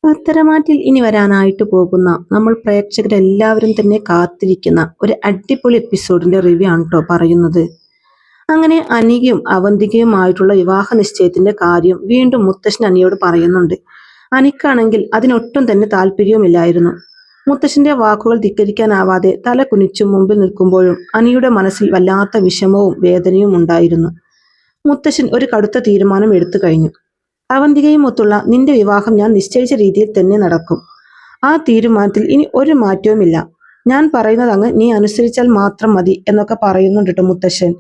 പത്തരമാറ്റിൽ ഇനി വരാനായിട്ട് പോകുന്ന നമ്മൾ പ്രേക്ഷകരെല്ലാവരും തന്നെ കാത്തിരിക്കുന്ന ഒരു അടിപൊളി എപ്പിസോഡിന്റെ റിവ്യൂ ആണ് കേട്ടോ പറയുന്നത്. അങ്ങനെ അനികയും അവന്തികയുമായിട്ടുള്ള വിവാഹ നിശ്ചയത്തിന്റെ കാര്യം വീണ്ടും മുത്തശ്ശൻ അനിയോട് പറയുന്നുണ്ട്. അനിക്കാണെങ്കിൽ അതിനൊട്ടും തന്നെ താല്പര്യവുമില്ലായിരുന്നു. മുത്തശ്ശന്റെ വാക്കുകൾ ധിക്കരിക്കാനാവാതെ തല കുനിച്ചും മുമ്പിൽ നിൽക്കുമ്പോഴും അനിയുടെ മനസ്സിൽ വല്ലാത്ത വിഷമവും വേദനയും ഉണ്ടായിരുന്നു. മുത്തശ്ശൻ ഒരു കടുത്ത തീരുമാനം എടുത്തു കഴിഞ്ഞു. അവന്തികയുമൊത്തുള്ള നിന്റെ വിവാഹം ഞാൻ നിശ്ചയിച്ച രീതിയിൽ തന്നെ നടക്കും. ആ തീരുമാനത്തിൽ ഇനി ഒരു മാറ്റവുമില്ല. ഞാൻ പറയുന്നത് അങ്ങ് നീ അനുസരിച്ചാൽ മാത്രം മതി എന്നൊക്കെ പറയുന്നുണ്ട് ട്ടോ മുത്തശ്ശൻ.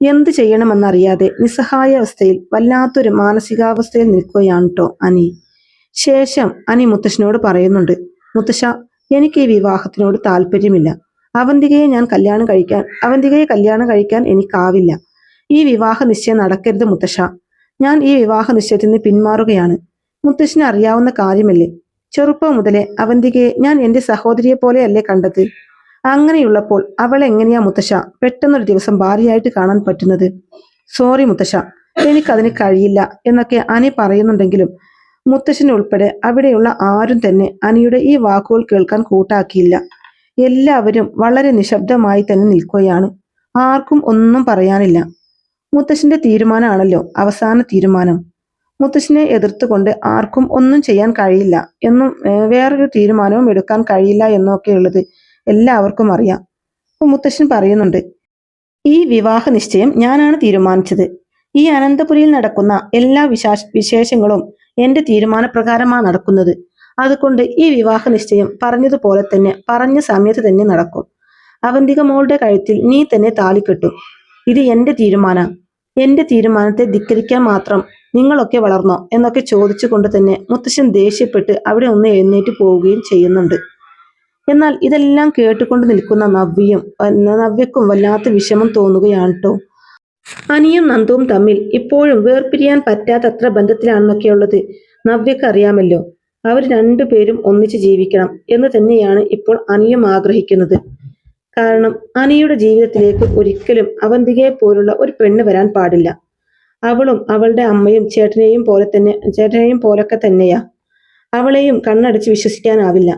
എന്ത് ചെയ്യണമെന്നറിയാതെ നിസ്സഹായ അവസ്ഥയിൽ വല്ലാത്തൊരു മാനസികാവസ്ഥയിൽ നിൽക്കുകയാണ് ട്ടോ അനി. ശേഷം അനി മുത്തശ്ശനോട് പറയുന്നുണ്ട്, മുത്തശ്ശ, എനിക്ക് ഈ വിവാഹത്തിനോട് താല്പര്യമില്ല. അവന്തികയെ കല്യാണം കഴിക്കാൻ എനിക്കാവില്ല. ഈ വിവാഹ നിശ്ചയം നടക്കരുത് മുത്തശ്ശ. ഞാൻ ഈ വിവാഹ നിശ്ചയത്തിൽ നിന്ന് പിന്മാറുകയാണ്. മുത്തശ്ശിന് അറിയാവുന്ന കാര്യമല്ലേ, ചെറുപ്പം മുതലേ അവന്തികയെ ഞാൻ എന്റെ സഹോദരിയെ പോലെയല്ലേ കണ്ടത്. അങ്ങനെയുള്ളപ്പോൾ അവളെ എങ്ങനെയാ മുത്തശ്ശ പെട്ടെന്നൊരു ദിവസം ഭാര്യയായിട്ട് കാണാൻ പറ്റുന്നത്? സോറി മുത്തശ്ശ, എനിക്കതിന് കഴിയില്ല എന്നൊക്കെ അനി പറയുന്നുണ്ടെങ്കിലും മുത്തശ്ശൻ ഉൾപ്പെടെ അവിടെയുള്ള ആരും തന്നെ അനിയുടെ ഈ വാക്കുകൾ കേൾക്കാൻ കൂട്ടാക്കിയില്ല. എല്ലാവരും വളരെ നിശബ്ദമായി തന്നെ നിൽക്കുകയാണ്. ആർക്കും ഒന്നും പറയാനില്ല. മുത്തശ്ശന്റെ തീരുമാനമാണല്ലോ അവസാന തീരുമാനം. മുത്തശ്ശനെ എതിർത്തുകൊണ്ട് ആർക്കും ഒന്നും ചെയ്യാൻ കഴിയില്ല എന്നും വേറൊരു തീരുമാനവും എടുക്കാൻ കഴിയില്ല എന്നൊക്കെയുള്ളത് എല്ലാവർക്കും അറിയാം. മുത്തശ്ശൻ പറയുന്നുണ്ട്, ഈ വിവാഹ നിശ്ചയം ഞാനാണ് തീരുമാനിച്ചത്. ഈ അനന്തപുരിയിൽ നടക്കുന്ന എല്ലാ വിശേഷങ്ങളും എന്റെ തീരുമാനപ്രകാരമാണ് നടക്കുന്നത്. അതുകൊണ്ട് ഈ വിവാഹ നിശ്ചയം പറഞ്ഞതുപോലെ തന്നെ പറഞ്ഞ സമയത്ത് തന്നെ നടക്കും. അവന്തിക മോളുടെ കഴുത്തിൽ നീ തന്നെ താലി കെട്ടും. ഇത് എന്റെ തീരുമാനം. എന്റെ തീരുമാനത്തെ ധിക്കരിക്കാൻ മാത്രം നിങ്ങളൊക്കെ വളർന്നോ എന്നൊക്കെ ചോദിച്ചുകൊണ്ട് തന്നെ മുത്തശ്ശൻ ദേഷ്യപ്പെട്ട് അവിടെ ഒന്ന് എഴുന്നേറ്റ് പോവുകയും ചെയ്യുന്നുണ്ട്. എന്നാൽ ഇതെല്ലാം കേട്ടുകൊണ്ട് നിൽക്കുന്ന നവ്യക്കും വല്ലാത്ത വിഷമം തോന്നുകയാണ് ട്ടോ. അനിയും നന്ദുവും തമ്മിൽ ഇപ്പോഴും വേർപിരിയാൻ പറ്റാത്തത്ര ബന്ധത്തിലാണെന്നൊക്കെയുള്ളത് നവ്യക്ക് അറിയാമല്ലോ. അവർ രണ്ടുപേരും ഒന്നിച്ച് ജീവിക്കണം എന്ന് തന്നെയാണ് ഇപ്പോൾ അനിയും ആഗ്രഹിക്കുന്നത്. കാരണം അനിയുടെ ജീവിതത്തിലേക്ക് ഒരിക്കലും അവന്തികയെ പോലുള്ള ഒരു പെണ്ണ് വരാൻ പാടില്ല. അവളും അവളുടെ അമ്മയും ചേട്ടനെയും പോലൊക്കെ തന്നെയാ. അവളെയും കണ്ണടച്ച് വിശ്വസിക്കാനാവില്ല.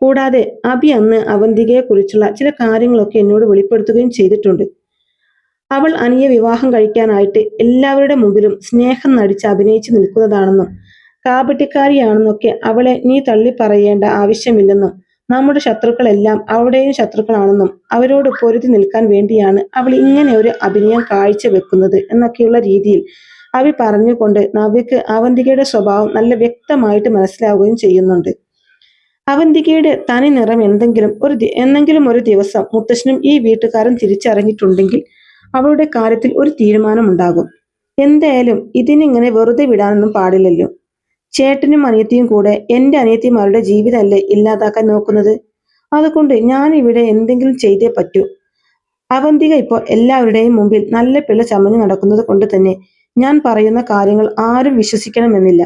കൂടാതെ അഭി അന്ന് അവന്തികയെ കുറിച്ചുള്ള ചില കാര്യങ്ങളൊക്കെ എന്നോട് വെളിപ്പെടുത്തുകയും ചെയ്തിട്ടുണ്ട്. അവൾ അനിയെ വിവാഹം കഴിക്കാനായിട്ട് എല്ലാവരുടെ മുമ്പിലും സ്നേഹം നടിച്ച് അഭിനയിച്ചു നിൽക്കുന്നതാണെന്നും കാപട്യക്കാരിയാണെന്നൊക്കെ അവളെ നീ തള്ളി പറയേണ്ട ആവശ്യമില്ലെന്നും നമ്മുടെ ശത്രുക്കളെല്ലാം അവളുടെയും ശത്രുക്കളാണെന്നും അവരോട് പൊരുതി നിൽക്കാൻ വേണ്ടിയാണ് അവൾ ഇങ്ങനെ ഒരു അഭിനയം കാഴ്ചവെക്കുന്നത് എന്നൊക്കെയുള്ള രീതിയിൽ അവി പറഞ്ഞുകൊണ്ട് നവ്യക്ക് അവന്തികയുടെ സ്വഭാവം നല്ല വ്യക്തമായിട്ട് മനസ്സിലാവുകയും ചെയ്യുന്നുണ്ട്. അവന്തികയുടെ തനി നിറം എന്നെങ്കിലും ഒരു ദിവസം മുത്തശ്ശനും ഈ വീട്ടുകാരും തിരിച്ചറിഞ്ഞിട്ടുണ്ടെങ്കിൽ അവളുടെ കാര്യത്തിൽ ഒരു തീരുമാനമുണ്ടാകും. എന്തായാലും ഇതിനിങ്ങനെ വെറുതെ വിടാനൊന്നും പാടില്ലല്ലോ. ചേട്ടനും അനിയത്തിയും കൂടെ എന്റെ അനിയത്തിമാരുടെ ജീവിതമല്ലേ ഇല്ലാതാക്കാൻ നോക്കുന്നത്. അതുകൊണ്ട് ഞാൻ ഇവിടെ എന്തെങ്കിലും ചെയ്തേ പറ്റൂ. അവന്തിക ഇപ്പോൾ എല്ലാവരുടെയും മുമ്പിൽ നല്ല പിള്ള ചമഞ്ഞു നടക്കുന്നത് കൊണ്ട് തന്നെ ഞാൻ പറയുന്ന കാര്യങ്ങൾ ആരും വിശ്വസിക്കണമെന്നില്ല.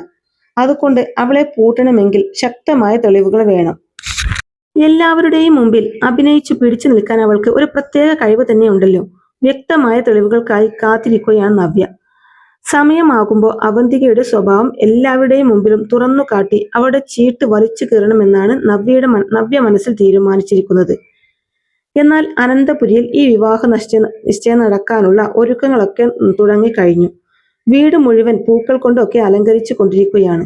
അതുകൊണ്ട് അവളെ പൂട്ടണമെങ്കിൽ ശക്തമായ തെളിവുകൾ വേണം. എല്ലാവരുടെയും മുമ്പിൽ അഭിനയിച്ചു പിടിച്ചു നിൽക്കാൻ അവൾക്ക് ഒരു പ്രത്യേക കഴിവ് തന്നെ ഉണ്ടല്ലോ. വ്യക്തമായ തെളിവുകൾക്കായി കാത്തിരിക്കുകയാണ് നവ്യ. സമയമാകുമ്പോൾ അവന്തികയുടെ സ്വഭാവം എല്ലാവരുടെയും മുമ്പിലും തുറന്നു കാട്ടി അവളുടെ ചീട്ട് വലിച്ചു കീറണമെന്നാണ് നവ്യ മനസ്സിൽ തീരുമാനിച്ചിരിക്കുന്നത്. എന്നാൽ അനന്തപുരിയിൽ ഈ വിവാഹ നിശ്ചയം നടക്കാനുള്ള ഒരുക്കങ്ങളൊക്കെ തുടങ്ങിക്കഴിഞ്ഞു. വീട് മുഴുവൻ പൂക്കൾ കൊണ്ടൊക്കെ അലങ്കരിച്ചു കൊണ്ടിരിക്കുകയാണ്.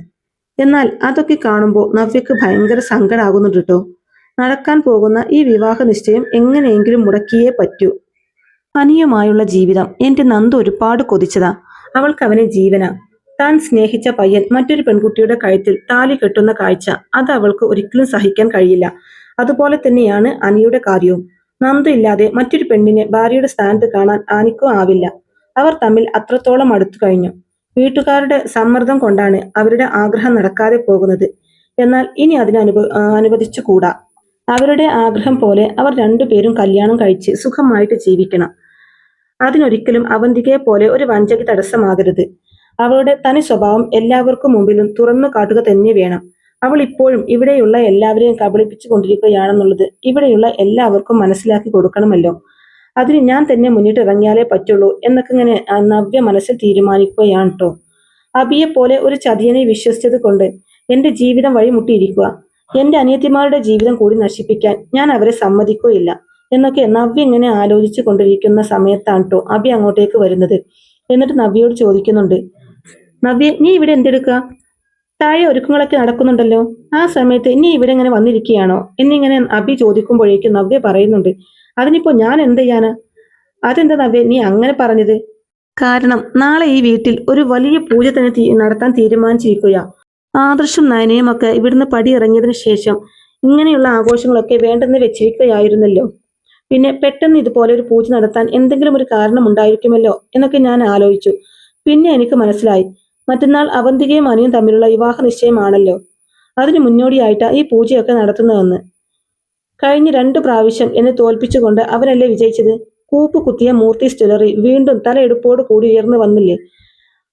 എന്നാൽ അതൊക്കെ കാണുമ്പോൾ നവ്യക്ക് ഭയങ്കര സങ്കടാകുന്നുണ്ട് കേട്ടോ. നടക്കാൻ പോകുന്ന ഈ വിവാഹ നിശ്ചയം എങ്ങനെയെങ്കിലും മുടക്കിയേ പറ്റൂ. അനിയുമായുള്ള ജീവിതം എന്റെ നന്ദു ഒരുപാട് കൊതിച്ചതാ. അവൾക്ക് അവനെ ജീവന. താൻ സ്നേഹിച്ച പയ്യൻ മറ്റൊരു പെൺകുട്ടിയുടെ കഴുത്തിൽ താലി കെട്ടുന്ന കാഴ്ച അത് അവൾക്ക് ഒരിക്കലും സഹിക്കാൻ കഴിയില്ല. അതുപോലെ തന്നെയാണ് അനിയുടെ കാര്യവും. നന്ദു ഇല്ലാതെ മറ്റൊരു പെണ്ണിനെ ഭാര്യയുടെ സ്ഥാനത്ത് കാണാൻ ആനിക്കും ആവില്ല. അവർ തമ്മിൽ അത്രത്തോളം അടുത്തു കഴിഞ്ഞു. വീട്ടുകാരുടെ സമ്മർദ്ദം കൊണ്ടാണ് അവരുടെ ആഗ്രഹം നടക്കാതെ പോകുന്നത്. എന്നാൽ ഇനി അനുവദിച്ചുകൂടാ. അവരുടെ ആഗ്രഹം പോലെ അവർ രണ്ടുപേരും കല്യാണം കഴിച്ച് സുഖമായിട്ട് ജീവിക്കണം. അതിനൊരിക്കലും അവന്തികയെ പോലെ ഒരു വഞ്ചകി തടസ്സമാകരുത്. അവളുടെ തനി സ്വഭാവം എല്ലാവർക്കും മുമ്പിലും തുറന്നു കാട്ടുക തന്നെ വേണം. അവൾ ഇപ്പോഴും ഇവിടെയുള്ള എല്ലാവരെയും കബളിപ്പിച്ചു കൊണ്ടിരിക്കുകയാണെന്നുള്ളത് ഇവിടെയുള്ള എല്ലാവർക്കും മനസ്സിലാക്കി കൊടുക്കണമല്ലോ. അതിന് ഞാൻ തന്നെ മുന്നിട്ട് ഇറങ്ങിയാലേ പറ്റുള്ളൂ എന്നൊക്കെ ഇങ്ങനെ നവ്യ മനസ്സിൽ തീരുമാനിക്കുകയാണ് കേട്ടോ. അബിയെ പോലെ ഒരു ചതിയനെ വിശ്വസിച്ചത് കൊണ്ട് എന്റെ ജീവിതം വഴിമുട്ടിയിരിക്കുക. എന്റെ അനിയത്തിമാരുടെ ജീവിതം കൂടി നശിപ്പിക്കാൻ ഞാൻ അവരെ സമ്മതിക്കുകയില്ല എന്നൊക്കെ നവ്യ ഇങ്ങനെ ആലോചിച്ചു കൊണ്ടിരിക്കുന്ന സമയത്താണ് കേട്ടോ അഭി അങ്ങോട്ടേക്ക് വരുന്നത്. എന്നിട്ട് നവ്യയോട് ചോദിക്കുന്നുണ്ട്, നവ്യ നീ ഇവിടെ എന്തെടുക്കുക? താഴെ ഒരുക്കങ്ങളൊക്കെ നടക്കുന്നുണ്ടല്ലോ, ആ സമയത്ത് നീ ഇവിടെ ഇങ്ങനെ വന്നിരിക്കുകയാണോ എന്നിങ്ങനെ അഭി ചോദിക്കുമ്പോഴേക്കും നവ്യ പറയുന്നുണ്ട്, അതിനിപ്പോ ഞാൻ എന്ത് ചെയ്യാന്? അതെന്താ നവ്യ നീ അങ്ങനെ പറഞ്ഞത്? കാരണം നാളെ ഈ വീട്ടിൽ ഒരു വലിയ പൂജ തന്നെ നടത്താൻ തീരുമാനിച്ചിരിക്കുക. ആദർശും നയനയും ഒക്കെ ഇവിടുന്ന് പടിയിറങ്ങിയതിനു ശേഷം ഇങ്ങനെയുള്ള ആഘോഷങ്ങളൊക്കെ വേണ്ടെന്ന് വെച്ചിരിക്കുകയായിരുന്നല്ലോ. പിന്നെ പെട്ടെന്ന് ഇതുപോലെ ഒരു പൂജ നടത്താൻ എന്തെങ്കിലും ഒരു കാരണം ഉണ്ടായിരിക്കുമല്ലോ എന്നൊക്കെ ഞാൻ ആലോചിച്ചു. പിന്നെ എനിക്ക് മനസ്സിലായി, മറ്റന്നാൾ അവന്തികയും അനിയും തമ്മിലുള്ള വിവാഹ നിശ്ചയമാണല്ലോ. അതിനു മുന്നോടിയായിട്ടാ ഈ പൂജയൊക്കെ നടത്തുന്നതെന്ന്. കഴിഞ്ഞ 2 പ്രാവശ്യം എന്നെ തോൽപ്പിച്ചുകൊണ്ട് അവനല്ലേ വിജയിച്ചത്? കൂപ്പ് കുത്തിയ മൂർത്തീസ് ജ്വല്ലറി വീണ്ടും തലയെടുപ്പോട് കൂടി ഉയർന്നു വന്നില്ലേ?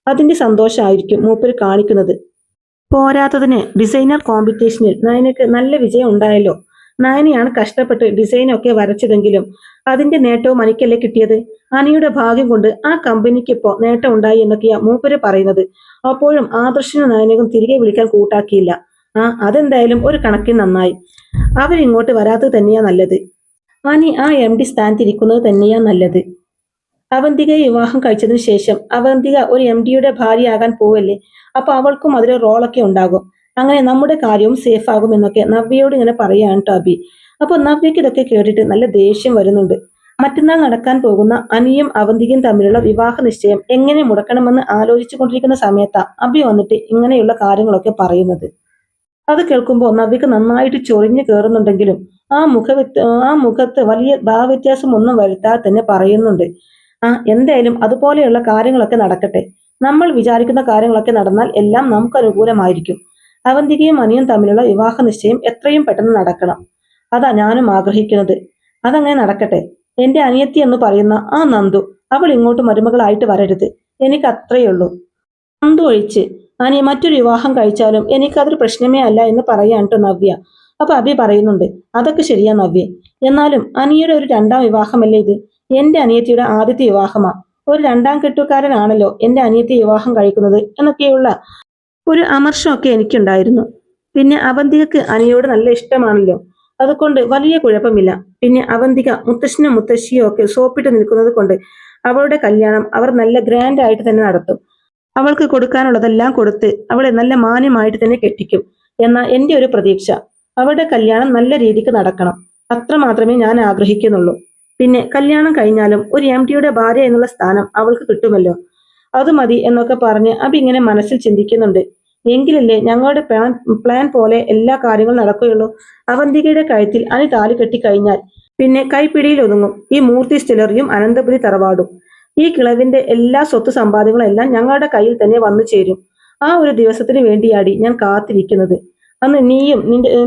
അതിന്റെ സന്തോഷമായിരിക്കും മൂപ്പര് കാണിക്കുന്നത്. പോരാത്തതിന് ഡിസൈനർ കോമ്പറ്റീഷനിൽ നയനക്ക് നല്ല വിജയം ഉണ്ടായല്ലോ. നയനയാണ് കഷ്ടപ്പെട്ട് ഡിസൈനൊക്കെ വരച്ചതെങ്കിലും അതിന്റെ നേട്ടവും അനിക്കല്ലേ കിട്ടിയത്. അനിയുടെ ഭാഗ്യം കൊണ്ട് ആ കമ്പനിക്ക് ഇപ്പോ നേട്ടം ഉണ്ടായി എന്നൊക്കെയാ മൂപ്പര് പറയുന്നത്. അപ്പോഴും ആദർശനും നയനക്കും തിരികെ വിളിക്കാൻ കൂട്ടാക്കിയില്ല. അതെന്തായാലും ഒരു കണക്കിന് നന്നായി. അവരിങ്ങോട്ട് വരാത്തത് തന്നെയാ നല്ലത്. അനി ആ MD സ്ഥാനത്തിരിക്കുന്നത് തന്നെയാ നല്ലത്. അവന്തികയെ വിവാഹം കഴിച്ചതിന് ശേഷം അവന്തിക ഒരു MDയുടെ ഭാര്യയാകാൻ പോവല്ലേ. അപ്പൊ അവൾക്കും അതിലൊരു റോളൊക്കെ ഉണ്ടാകും. അങ്ങനെ നമ്മുടെ കാര്യവും സേഫ് ആകും എന്നൊക്കെ നവ്യയോട് ഇങ്ങനെ പറയാണ് കേട്ടോ അഭി. അപ്പൊ നവ്യക്ക് ഇതൊക്കെ കേട്ടിട്ട് നല്ല ദേഷ്യം വരുന്നുണ്ട്. മറ്റന്നാൾ നടക്കാൻ പോകുന്ന അനിയും അവന്തികയും തമ്മിലുള്ള വിവാഹ നിശ്ചയം എങ്ങനെ മുടക്കണമെന്ന് ആലോചിച്ചു കൊണ്ടിരിക്കുന്ന സമയത്താ അഭി വന്നിട്ട് ഇങ്ങനെയുള്ള കാര്യങ്ങളൊക്കെ പറയുന്നത്. അത് കേൾക്കുമ്പോൾ നവ്യക്ക് നന്നായിട്ട് ചൊറിഞ്ഞു കയറുന്നുണ്ടെങ്കിലും ആ മുഖത്ത് വലിയ ഭാവവ്യത്യാസം ഒന്നും വരുത്താതെ തന്നെ പറയുന്നുണ്ട്, എന്തായാലും അതുപോലെയുള്ള കാര്യങ്ങളൊക്കെ നടക്കട്ടെ. നമ്മൾ വിചാരിക്കുന്ന കാര്യങ്ങളൊക്കെ നടന്നാൽ എല്ലാം നമുക്ക് അനുകൂലമായിരിക്കും. അവന്തികയും അനിയും തമ്മിലുള്ള വിവാഹ നിശ്ചയം എത്രയും പെട്ടെന്ന് നടക്കണം. അതാ ഞാനും ആഗ്രഹിക്കുന്നത്. അതങ്ങനെ നടക്കട്ടെ. എന്റെ അനിയത്തി എന്ന് പറയുന്ന ആ നന്ദു, അവൾ ഇങ്ങോട്ട് മരുമകളായിട്ട് വരരുത്. എനിക്ക് അത്രയുള്ളൂ. നന്ദു ഒഴിച്ച് അനി മറ്റൊരു വിവാഹം കഴിച്ചാലും എനിക്കതൊരു പ്രശ്നമേ അല്ല എന്ന് പറയാൻ കേട്ടോ നവ്യ. അപ്പൊ അഭി പറയുന്നുണ്ട്, അതൊക്കെ ശരിയാ നവ്യ. എന്നാലും അനിയുടെ ഒരു 2ാം വിവാഹമല്ലേ ഇത്? എന്റെ അനിയത്തിയുടെ ആദ്യത്തെ വിവാഹമാ. ഒരു 2ാം കെട്ടുകാരനാണല്ലോ എന്റെ അനിയത്തി വിവാഹം കഴിക്കുന്നത് എന്നൊക്കെയുള്ള ഒരു അമർഷമൊക്കെ എനിക്കുണ്ടായിരുന്നു. പിന്നെ അവന്തികക്ക് അനിയോട് നല്ല ഇഷ്ടമാണല്ലോ, അതുകൊണ്ട് വലിയ കുഴപ്പമില്ല. പിന്നെ അവന്തിക മുത്തശ്ശനും മുത്തശ്ശിയും ഒക്കെ സോപ്പിട്ട് നിൽക്കുന്നത് കൊണ്ട് അവളുടെ കല്യാണം അവർ നല്ല ഗ്രാൻഡ് ആയിട്ട് തന്നെ നടത്തും. അവൾക്ക് കൊടുക്കാനുള്ളതെല്ലാം കൊടുത്ത് അവളെ നല്ല മാന്യമായിട്ട് തന്നെ കെട്ടിക്കും എന്നാ എന്റെ ഒരു പ്രതീക്ഷ. അവളുടെ കല്യാണം നല്ല രീതിക്ക് നടക്കണം. അത്ര മാത്രമേ ഞാൻ ആഗ്രഹിക്കുന്നുള്ളൂ. പിന്നെ കല്യാണം കഴിഞ്ഞാലും ഒരു MDയുടെ ഭാര്യ എന്നുള്ള സ്ഥാനം അവൾക്ക് കിട്ടുമല്ലോ, അത് മതി എന്നൊക്കെ പറഞ്ഞ് അഭി ഇങ്ങനെ മനസ്സിൽ ചിന്തിക്കുന്നുണ്ട്. എങ്കിലല്ലേ ഞങ്ങളുടെ പ്ലാൻ പോലെ എല്ലാ കാര്യങ്ങളും നടക്കുകയുള്ളൂ. അവന്തികയുടെ കഴുത്തിൽ അനി താലി കെട്ടിക്കഴിഞ്ഞാൽ പിന്നെ കൈപ്പിടിയിൽ ഒതുങ്ങും ഈ മൂർത്തീസ് ജ്വല്ലറിയും അനന്തപുരി തറവാടും. ഈ കിളവിന്റെ എല്ലാ സ്വത്ത് സമ്പാദ്യങ്ങളും എല്ലാം ഞങ്ങളുടെ കയ്യിൽ തന്നെ വന്നു ചേരും. ആ ഒരു ദിവസത്തിന് വേണ്ടിയാടി ഞാൻ കാത്തിരിക്കുന്നത്. അന്ന്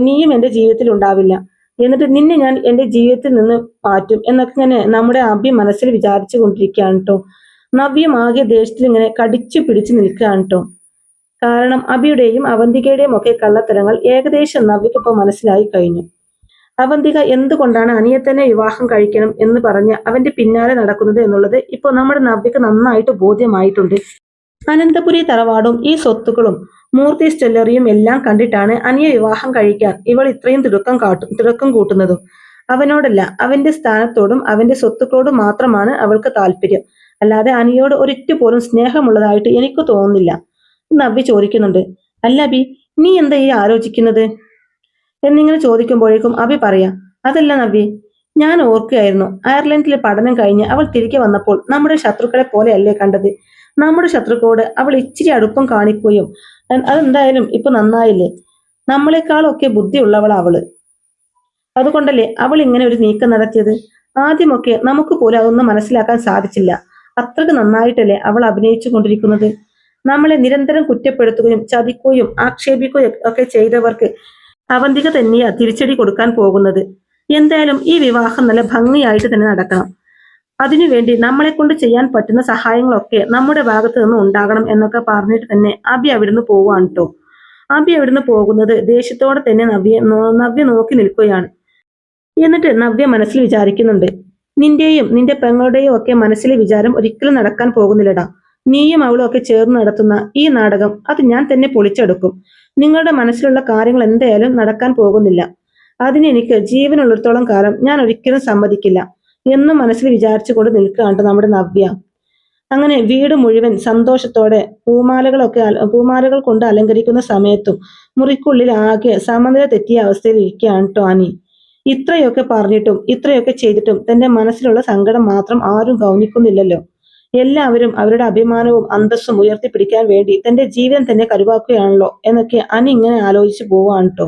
നീയും എന്റെ ജീവിതത്തിൽ ഉണ്ടാവില്ല. എന്നിട്ട് നിന്നെ ഞാൻ എന്റെ ജീവിതത്തിൽ നിന്ന് മാറ്റും എന്നൊക്കെ ഇങ്ങനെ നമ്മുടെ അഭി മനസ്സിൽ വിചാരിച്ചു കൊണ്ടിരിക്കുകയാണ് കേട്ടോ. നവ്യം ആകെ ദേഷ്യത്തിൽ ഇങ്ങനെ കടിച്ചു പിടിച്ചു നിൽക്കുകയാണ് കേട്ടോ. കാരണം അഭിയുടെയും അവന്തികയുടെയും ഒക്കെ കള്ളത്തരങ്ങൾ ഏകദേശം നവ്യക്കിപ്പോൾ മനസ്സിലായി കഴിഞ്ഞു. അവന്തിക എന്തുകൊണ്ടാണ് അനിയെ തന്നെ വിവാഹം കഴിക്കണം എന്ന് പറഞ്ഞ് അവന്റെ പിന്നാലെ നടക്കുന്നത് എന്നുള്ളത് ഇപ്പോൾ നമ്മുടെ നവ്യക്ക് നന്നായിട്ട് ബോധ്യമായിട്ടുണ്ട്. അനന്തപുരി തറവാടും ഈ സ്വത്തുക്കളും മൂർത്തീസ് ജ്വല്ലറിയും എല്ലാം കണ്ടിട്ടാണ് അനിയെ വിവാഹം കഴിക്കാൻ ഇവൾ ഇത്രയും തിടുക്കം കൂട്ടുന്നതും. അവനോടല്ല, അവന്റെ സ്ഥാനത്തോടും അവന്റെ സ്വത്തുക്കളോടും മാത്രമാണ് അവൾക്ക് താല്പര്യം. അല്ലാതെ അനിയോട് ഒരിറ്റു പോലും സ്നേഹമുള്ളതായിട്ട് എനിക്ക് തോന്നുന്നില്ല. നവ്യ ചോദിക്കുന്നുണ്ട്, അല്ല അബി, നീ എന്താ ഈ ആലോചിക്കുന്നത് എന്നിങ്ങനെ ചോദിക്കുമ്പോഴേക്കും അഭി പറയാ, അതല്ല നവ്യ, ഞാൻ ഓർക്കുകയായിരുന്നു അയർലൻഡിലെ പഠനം കഴിഞ്ഞ് അവൾ തിരികെ വന്നപ്പോൾ നമ്മുടെ ശത്രുക്കളെ പോലെയല്ലേ കണ്ടത്. നമ്മുടെ ശത്രുക്കളോട് അവൾ ഇച്ചിരി അടുപ്പം കാണിക്കുകയും അതെന്തായാലും ഇപ്പൊ നന്നായില്ലേ. നമ്മളെക്കാളൊക്കെ ബുദ്ധിയുള്ളവളാ അവള്. അതുകൊണ്ടല്ലേ അവൾ ഇങ്ങനെ ഒരു നീക്കം നടത്തിയത്. ആദ്യമൊക്കെ നമുക്ക് പോലും അതൊന്നും മനസ്സിലാക്കാൻ സാധിച്ചില്ല. അത്രക്ക് നന്നായിട്ടല്ലേ അവൾ അഭിനയിച്ചു കൊണ്ടിരിക്കുന്നത്. നമ്മളെ നിരന്തരം കുറ്റപ്പെടുത്തുകയും ചതിക്കുകയും ആക്ഷേപിക്കുകയും ഒക്കെ ചെയ്തവർക്ക് അവന്തിക തന്നെയാ തിരിച്ചടി കൊടുക്കാൻ പോകുന്നത്. എന്തായാലും ഈ വിവാഹം നല്ല ഭംഗിയായിട്ട് തന്നെ നടക്കണം. അതിനുവേണ്ടി നമ്മളെ കൊണ്ട് ചെയ്യാൻ പറ്റുന്ന സഹായങ്ങളൊക്കെ നമ്മുടെ ഭാഗത്ത് നിന്ന് ഉണ്ടാകണം എന്നൊക്കെ പറഞ്ഞിട്ട് തന്നെ അഭി അവിടുന്ന് പോവാണ് കേട്ടോ. അഭി അവിടുന്ന് പോകുന്നത് ദേഷ്യത്തോടെ തന്നെ നവ്യ നോക്കി നിൽക്കുകയാണ്. എന്നിട്ട് നവ്യ മനസ്സിൽ വിചാരിക്കുന്നുണ്ട്, നിന്റെയും നിന്റെ പെങ്ങളുടെയും ഒക്കെ മനസ്സിലെ വിചാരം ഒരിക്കലും നടക്കാൻ പോകുന്നില്ലടാ. നീയും അവളും ഒക്കെ ചേർന്ന് നടത്തുന്ന ഈ നാടകം അത് ഞാൻ തന്നെ പൊളിച്ചെടുക്കും. നിങ്ങളുടെ മനസ്സിലുള്ള കാര്യങ്ങൾ എന്തായാലും നടക്കാൻ പോകുന്നില്ല. അതിനെനിക്ക് ജീവനുള്ളിടത്തോളം കാലം ഞാൻ ഒരിക്കലും സമ്മതിക്കില്ല എന്നും മനസ്സിൽ വിചാരിച്ചുകൊണ്ട് നിൽക്കുകയാണ് നമ്മുടെ നവ്യ. അങ്ങനെ വീട് മുഴുവൻ സന്തോഷത്തോടെ പൂമാലകൾ കൊണ്ട് അലങ്കരിക്കുന്ന സമയത്തും മുറിക്കുള്ളിൽ ആകെ സമനില തെറ്റിയ അവസ്ഥയിൽ ഇരിക്കുകയാണ് ടോനി. ഇത്രയൊക്കെ പറഞ്ഞിട്ടും ഇത്രയൊക്കെ ചെയ്തിട്ടും തന്റെ മനസ്സിലുള്ള സങ്കടം മാത്രം ആരും ഗൗനിക്കുന്നില്ലല്ലോ. എല്ലാവരും അവരുടെ അഭിമാനവും അന്തസ്സും ഉയർത്തിപ്പിടിക്കാൻ വേണ്ടി തന്റെ ജീവിതം തന്നെ കരുവാക്കുകയാണല്ലോ എന്നൊക്കെ അനി ഇങ്ങനെ ആലോചിച്ചു പോവാണ് കേട്ടോ.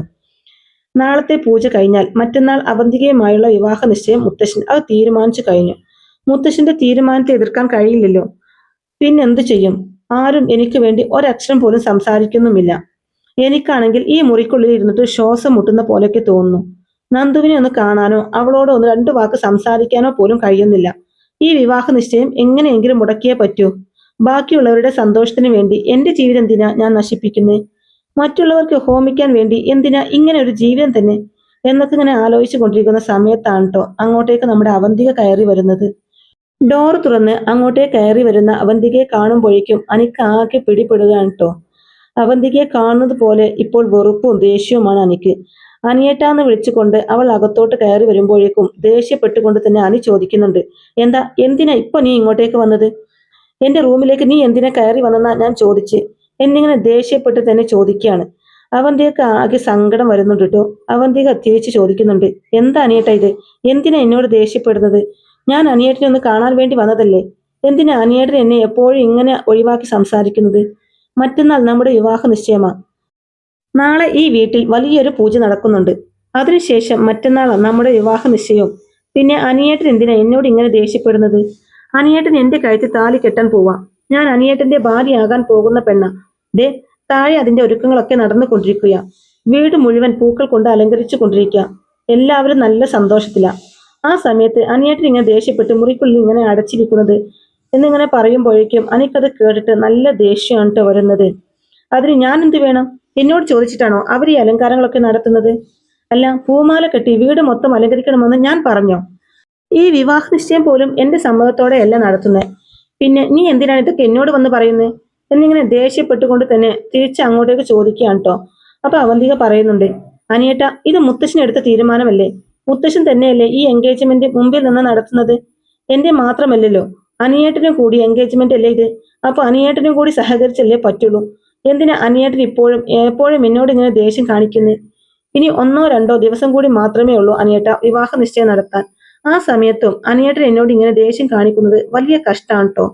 നാളത്തെ പൂജ കഴിഞ്ഞാൽ മറ്റന്നാൾ അവന്തികയുമായുള്ള വിവാഹ നിശ്ചയം മുത്തശ്ശൻ അത് തീരുമാനിച്ചു കഴിഞ്ഞു. മുത്തശ്ശന്റെ തീരുമാനത്തെ എതിർക്കാൻ കഴിയില്ലല്ലോ. പിന്നെന്തു ചെയ്യും? ആരും എനിക്ക് വേണ്ടി ഒരക്ഷരം പോലും സംസാരിക്കുന്നുമില്ല. എനിക്കാണെങ്കിൽ ഈ മുറിക്കുള്ളിൽ ഇരുന്നിട്ട് ശ്വാസം മുട്ടുന്ന പോലെയൊക്കെ തോന്നുന്നു. നന്ദുവിനെ ഒന്ന് കാണാനോ അവളോട് ഒന്ന് രണ്ടു വാക്ക് സംസാരിക്കാനോ പോലും കഴിയുന്നില്ല. ഈ വിവാഹ നിശ്ചയം എങ്ങനെയെങ്കിലും മുടക്കിയേ പറ്റൂ. ബാക്കിയുള്ളവരുടെ സന്തോഷത്തിന് വേണ്ടി എന്റെ ജീവിതം എന്തിനാ ഞാൻ നശിപ്പിക്കുന്നേ? മറ്റുള്ളവർക്ക് ഹോമിക്കാൻ വേണ്ടി എന്തിനാ ഇങ്ങനെ ഒരു ജീവിതം തന്നെ എന്നൊക്കെ ഇങ്ങനെ ആലോചിച്ചു കൊണ്ടിരിക്കുന്ന സമയത്താണ് കേട്ടോ അങ്ങോട്ടേക്ക് നമ്മുടെ അവന്തിക കയറി വരുന്നത്. ഡോർ തുറന്ന് അങ്ങോട്ടേക്ക് കയറി വരുന്ന അവന്തികയെ കാണുമ്പോഴേക്കും അനിക്ക് ആകെ പിടിപെടുകയാണ് കേട്ടോ. അവന്തികയെ കാണുന്നത് പോലെ ഇപ്പോൾ വെറുപ്പും ദേഷ്യവുമാണ് അനിക്ക്. അനിയേട്ടാന്ന് വിളിച്ചുകൊണ്ട് അവൾ അകത്തോട്ട് കയറി വരുമ്പോഴേക്കും ദേഷ്യപ്പെട്ടുകൊണ്ട് തന്നെ അനി ചോദിക്കുന്നുണ്ട്, എന്തിനാ ഇപ്പൊ നീ ഇങ്ങോട്ടേക്ക് വന്നത്? എന്റെ റൂമിലേക്ക് നീ എന്തിനാ കയറി വന്നെന്നാ ഞാൻ ചോദിച്ച് എന്നിങ്ങനെ ദേഷ്യപ്പെട്ട് തന്നെ ചോദിക്കുകയാണ്. അവന്തികക്ക് ആകെ സങ്കടം വരുന്നുണ്ട് കേട്ടോ. അവന്തിക തിരിച്ചു ചോദിക്കുന്നുണ്ട്, എന്താ അനിയേട്ടാ ഇത്? എന്തിനാ എന്നോട് ദേഷ്യപ്പെടുന്നത്? ഞാൻ അനിയേട്ടനെ ഒന്ന് കാണാൻ വേണ്ടി വന്നതല്ലേ. എന്തിനാ അനിയേട്ടൻ എന്നെ എപ്പോഴും ഇങ്ങനെ ഒഴിവാക്കി സംസാരിക്കുന്നത്? മറ്റന്നാൾ നമ്മുടെ വിവാഹ നിശ്ചയമാ. നാളെ ഈ വീട്ടിൽ വലിയൊരു പൂജ നടക്കുന്നുണ്ട്. അതിനുശേഷം മറ്റന്നാൾ നമ്മുടെ വിവാഹ നിശ്ചയവും. പിന്നെ അനിയേട്ടൻ എന്തിനാ എന്നോട് ഇങ്ങനെ ദേഷ്യപ്പെടുന്നത്? അനിയേട്ടൻ എന്റെ കഴുത്തിൽ താലി കെട്ടാൻ പോവാ. ഞാൻ അനിയേട്ടന്റെ ഭാര്യയാകാൻ പോകുന്ന പെണ്ണ. ദേ താഴെ അതിന്റെ ഒരുക്കങ്ങളൊക്കെ നടന്നുകൊണ്ടിരിക്കുക. വീട് മുഴുവൻ പൂക്കൾ കൊണ്ട് അലങ്കരിച്ചു കൊണ്ടിരിക്കുക. എല്ലാവരും നല്ല സന്തോഷത്തിലാ. ആ സമയത്ത് അനിയേട്ടൻ ഇങ്ങനെ ദേഷ്യപ്പെട്ട് മുറിക്കുള്ളിൽ ഇങ്ങനെ അടച്ചിരിക്കുന്നത് എന്നിങ്ങനെ പറയുമ്പോഴേക്കും അനിക്കത് കേട്ടിട്ട് നല്ല ദേഷ്യമാണ് കേട്ടോ വരുന്നത്. അതിന് ഞാൻ എന്ത് വേണം? എന്നോട് ചോദിച്ചിട്ടാണോ അവർ ഈ അലങ്കാരങ്ങളൊക്കെ നടത്തുന്നത്? അല്ല, പൂമാല കെട്ടി വീട് മൊത്തം അലങ്കരിക്കണമെന്ന് ഞാൻ പറഞ്ഞോ? ഈ വിവാഹ നിശ്ചയം പോലും എന്റെ സമ്മതത്തോടെയല്ല നടത്തുന്നത്. പിന്നെ നീ എന്തിനാണ് ഇതൊക്കെ എന്നോട് വന്ന് പറയുന്നത് എന്നിങ്ങനെ ദേഷ്യപ്പെട്ടുകൊണ്ട് തന്നെ തിരിച്ച് അങ്ങോട്ടേക്ക് ചോദിക്കുകയാണ് കേട്ടോ. അപ്പൊ അവന്തിക പറയുന്നുണ്ട്, അനിയേട്ട ഇത് മുത്തശ്ശൻ എടുത്ത തീരുമാനമല്ലേ? മുത്തശ്ശൻ തന്നെയല്ലേ ഈ എൻഗേജ്മെന്റ് മുമ്പിൽ നിന്ന് നടത്തുന്നത്? എന്റെ മാത്രമല്ലല്ലോ, അനിയേട്ടനും കൂടി എൻഗേജ്മെന്റ് അല്ലേ ഇത്? അപ്പൊ അനിയേട്ടനും കൂടി സഹകരിച്ചല്ലേ പറ്റുള്ളൂ. എന്തിനാ അനിയേട്ടൻ എപ്പോഴും എന്നോട് ഇങ്ങനെ ദേഷ്യം കാണിക്കുന്നത്? ഇനി 1-2 ദിവസം കൂടി മാത്രമേ ഉള്ളൂ അനിയേട്ട വിവാഹ നിശ്ചയം നടത്താൻ. ആ സമയത്തും അനിയേട്ടൻ എന്നോട് ഇങ്ങനെ ദേഷ്യം കാണിക്കുന്നത് വലിയ കഷ്ടാണ് കേട്ടോ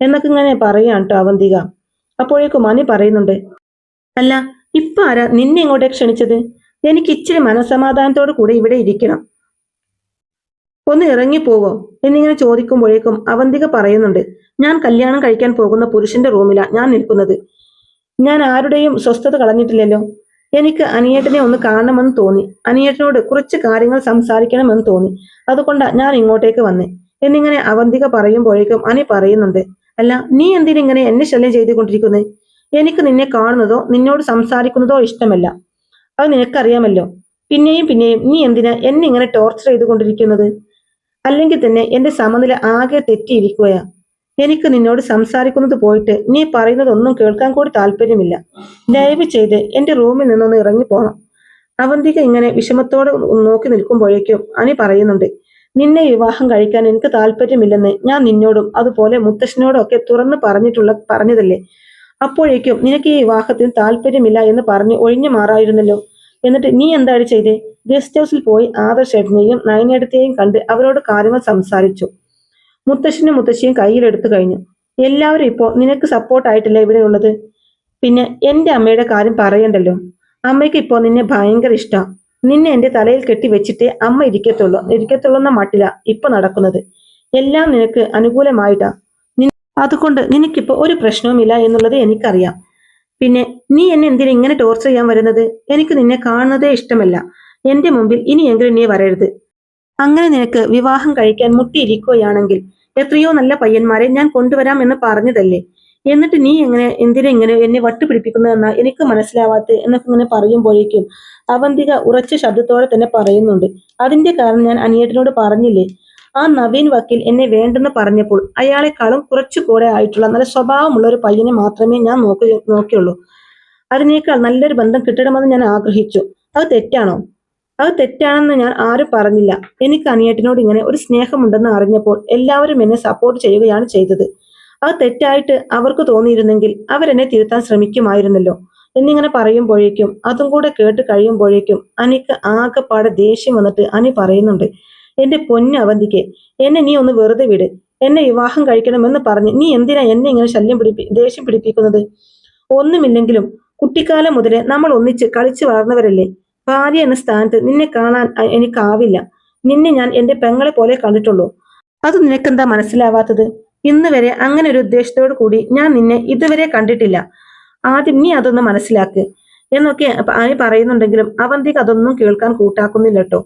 എന്നൊക്കെ ഇങ്ങനെ പറയാൻ കേട്ടോ അവന്തിക. അപ്പോഴേക്കും അനി പറയുന്നുണ്ട്, അല്ല ഇപ്പൊ ആരാ നിന്നെ ഇങ്ങോട്ടേക്ക് ക്ഷണിച്ചത്? എനിക്ക് ഇച്ചിരി മനസമാധാനത്തോടു കൂടെ ഇവിടെ ഇരിക്കണം. ഒന്ന് ഇറങ്ങിപ്പോവോ എന്നിങ്ങനെ ചോദിക്കുമ്പോഴേക്കും അവന്തിക പറയുന്നുണ്ട്, ഞാൻ കല്യാണം കഴിക്കാൻ പോകുന്ന പുരുഷന്റെ റൂമിലാ ഞാൻ നിൽക്കുന്നത്. ഞാൻ ആരുടെയും സ്വസ്ഥത കളഞ്ഞിട്ടില്ലല്ലോ. എനിക്ക് അനിയേട്ടനെ ഒന്ന് കാണണമെന്ന് തോന്നി. അനിയേട്ടനോട് കുറച്ച് കാര്യങ്ങൾ സംസാരിക്കണമെന്ന് തോന്നി. അതുകൊണ്ടാ ഞാൻ ഇങ്ങോട്ടേക്ക് വന്നേ എന്നിങ്ങനെ അവന്തിക പറയുമ്പോഴേക്കും അനി പറയുന്നുണ്ട്, അല്ല നീ എന്തിനിങ്ങനെ എന്നെ ശല്യം ചെയ്തുകൊണ്ടിരിക്കുന്നേ? എനിക്ക് നിന്നെ കാണുന്നതോ നിന്നോട് സംസാരിക്കുന്നതോ ഇഷ്ടമല്ല. അത് നിനക്കറിയാമല്ലോ. പിന്നെയും പിന്നെയും നീ എന്തിനാ എന്നെ ഇങ്ങനെ ടോർച്ചർ ചെയ്തുകൊണ്ടിരിക്കുന്നത്? അല്ലെങ്കിൽ തന്നെ എന്റെ സമനില ആകെ തെറ്റിയിരിക്കുകയാ. എനിക്ക് നിന്നോട് സംസാരിക്കുന്നത് പോയിട്ട് നീ പറയുന്നതൊന്നും കേൾക്കാൻ കൂടി താല്പര്യമില്ല. ദയവ് ചെയ്ത് എന്റെ റൂമിൽ നിന്നൊന്ന് ഇറങ്ങിപ്പോണം. അവന്തിക ഇങ്ങനെ വിഷമത്തോടെ നോക്കി നിൽക്കുമ്പോഴേക്കും അനി പറയുന്നുണ്ട്, നിന്നെ വിവാഹം കഴിക്കാൻ എനിക്ക് താല്പര്യമില്ലെന്ന് ഞാൻ നിന്നോടും അതുപോലെ മുത്തശ്ശനോടും ഒക്കെ തുറന്ന് പറഞ്ഞതല്ലേ. അപ്പോഴേക്കും നിനക്ക് ഈ വിവാഹത്തിന് താല്പര്യമില്ല എന്ന് പറഞ്ഞ് ഒഴിഞ്ഞു മാറായിരുന്നല്ലോ. എന്നിട്ട് നീ എന്താണ് ചെയ്തേ? ഗസ്റ്റ് ഹൗസിൽ പോയി ആദർശേട്ടനെയും നയനേടത്തെയും കണ്ട് അവരോട് കാര്യങ്ങൾ സംസാരിച്ചു. മുത്തശ്ശനും മുത്തശ്ശിയും കയ്യിലെടുത്തു കഴിഞ്ഞു. എല്ലാവരും ഇപ്പോ നിനക്ക് സപ്പോർട്ടായിട്ടല്ലേ ഇവിടെ ഉള്ളത്. പിന്നെ എന്റെ അമ്മയുടെ കാര്യം പറയണ്ടല്ലോ. അമ്മയ്ക്ക് ഇപ്പോ നിന്നെ ഭയങ്കര ഇഷ്ടാ. നിന്നെ എന്റെ തലയിൽ കെട്ടി വെച്ചിട്ടേ അമ്മ ഇരിക്കത്തുള്ളൂന്ന മട്ടില ഇപ്പൊ നടക്കുന്നത്. എല്ലാം നിനക്ക് അനുകൂലമായിട്ടാ. അതുകൊണ്ട് നിനക്കിപ്പോ ഒരു പ്രശ്നവുമില്ല എന്നുള്ളത് എനിക്കറിയാം. പിന്നെ നീ എന്നെ എന്തിനാ ഇങ്ങനെ ടോർച്ചർ ചെയ്യാൻ വരുന്നത്? എനിക്ക് നിന്നെ കാണുന്നതേ ഇഷ്ടമല്ല. എന്റെ മുമ്പിൽ ഇനിയെങ്കിലും നീ വരരുത്. അങ്ങനെ നിനക്ക് വിവാഹം കഴിക്കാൻ മുട്ടിയിരിക്കുകയാണെങ്കിൽ എത്രയോ നല്ല പയ്യന്മാരെ ഞാൻ കൊണ്ടുവരാം എന്ന് പറഞ്ഞതല്ലേ. എന്നിട്ട് നീ എന്തിനാ ഇങ്ങനെ എന്നെ വട്ടുപിടിപ്പിക്കുന്നതെന്നാ എനിക്ക് മനസ്സിലാവാത്ത എന്നൊക്കെ ഇങ്ങനെ പറയുമ്പോഴേക്കും അവന്തിക ഉറച്ച ശബ്ദത്തോടെ തന്നെ പറയുന്നുണ്ട്, അതിന്റെ കാരണം ഞാൻ അനിയേട്ടനോട് പറഞ്ഞില്ലേ. ആ നവീൻ വക്കീൽ എന്നെ വേണ്ടെന്ന് പറഞ്ഞപ്പോൾ അയാളെക്കാളും കുറച്ചുകൂടെ ആയിട്ടുള്ള നല്ല സ്വഭാവമുള്ള ഒരു പയ്യനെ മാത്രമേ ഞാൻ നോക്കിയുള്ളൂ. അതിനേക്കാൾ നല്ലൊരു ബന്ധം കിട്ടണമെന്ന് ഞാൻ ആഗ്രഹിച്ചു. അത് തെറ്റാണോ? അത് തെറ്റാണെന്ന് ഞാൻ ആരും പറഞ്ഞില്ല. എനിക്ക് അനിയേട്ടനോട് ഇങ്ങനെ ഒരു സ്നേഹമുണ്ടെന്ന് അറിഞ്ഞപ്പോൾ എല്ലാവരും എന്നെ സപ്പോർട്ട് ചെയ്യുകയാണ് ചെയ്തത്. അത് തെറ്റായിട്ട് അവർക്ക് തോന്നിയിരുന്നെങ്കിൽ അവരെന്നെ തിരുത്താൻ ശ്രമിക്കുമായിരുന്നല്ലോ എന്നിങ്ങനെ പറയുമ്പോഴേക്കും അതും കൂടെ കേട്ട് കഴിയുമ്പോഴേക്കും അനിക്ക് ആകെപ്പാടെ ദേഷ്യം വന്നിട്ട് അനി പറയുന്നുണ്ട്, എന്റെ പൊന്നു അവന്തിക്ക്, എന്നെ നീ ഒന്ന് വെറുതെ വിട്. എന്നെ വിവാഹം കഴിക്കണമെന്ന് പറഞ്ഞ് നീ എന്തിനാ എന്നെ ഇങ്ങനെ ദേഷ്യം പിടിപ്പിക്കുന്നത്? ഒന്നുമില്ലെങ്കിലും കുട്ടിക്കാലം മുതലേ നമ്മൾ ഒന്നിച്ച് കളിച്ചു വളർന്നവരല്ലേ. ഭാര്യ എന്ന സ്ഥാനത്ത് നിന്നെ കാണാൻ എനിക്കാവില്ല. നിന്നെ ഞാൻ എന്റെ പെങ്ങളെ പോലെ കണ്ടിട്ടുള്ളൂ. അത് നിനക്കെന്താ മനസ്സിലാവാത്തത്? ഇന്ന് വരെ അങ്ങനെ ഒരു ഉദ്ദേശത്തോടു കൂടി ഞാൻ നിന്നെ ഇതുവരെ കണ്ടിട്ടില്ല. ആദ്യം നീ അതൊന്ന് മനസ്സിലാക്ക് എന്നൊക്കെ അനി പറയുന്നുണ്ടെങ്കിലും അവന്തിക്ക് അതൊന്നും കേൾക്കാൻ കൂട്ടാക്കുന്നില്ല കേട്ടോ.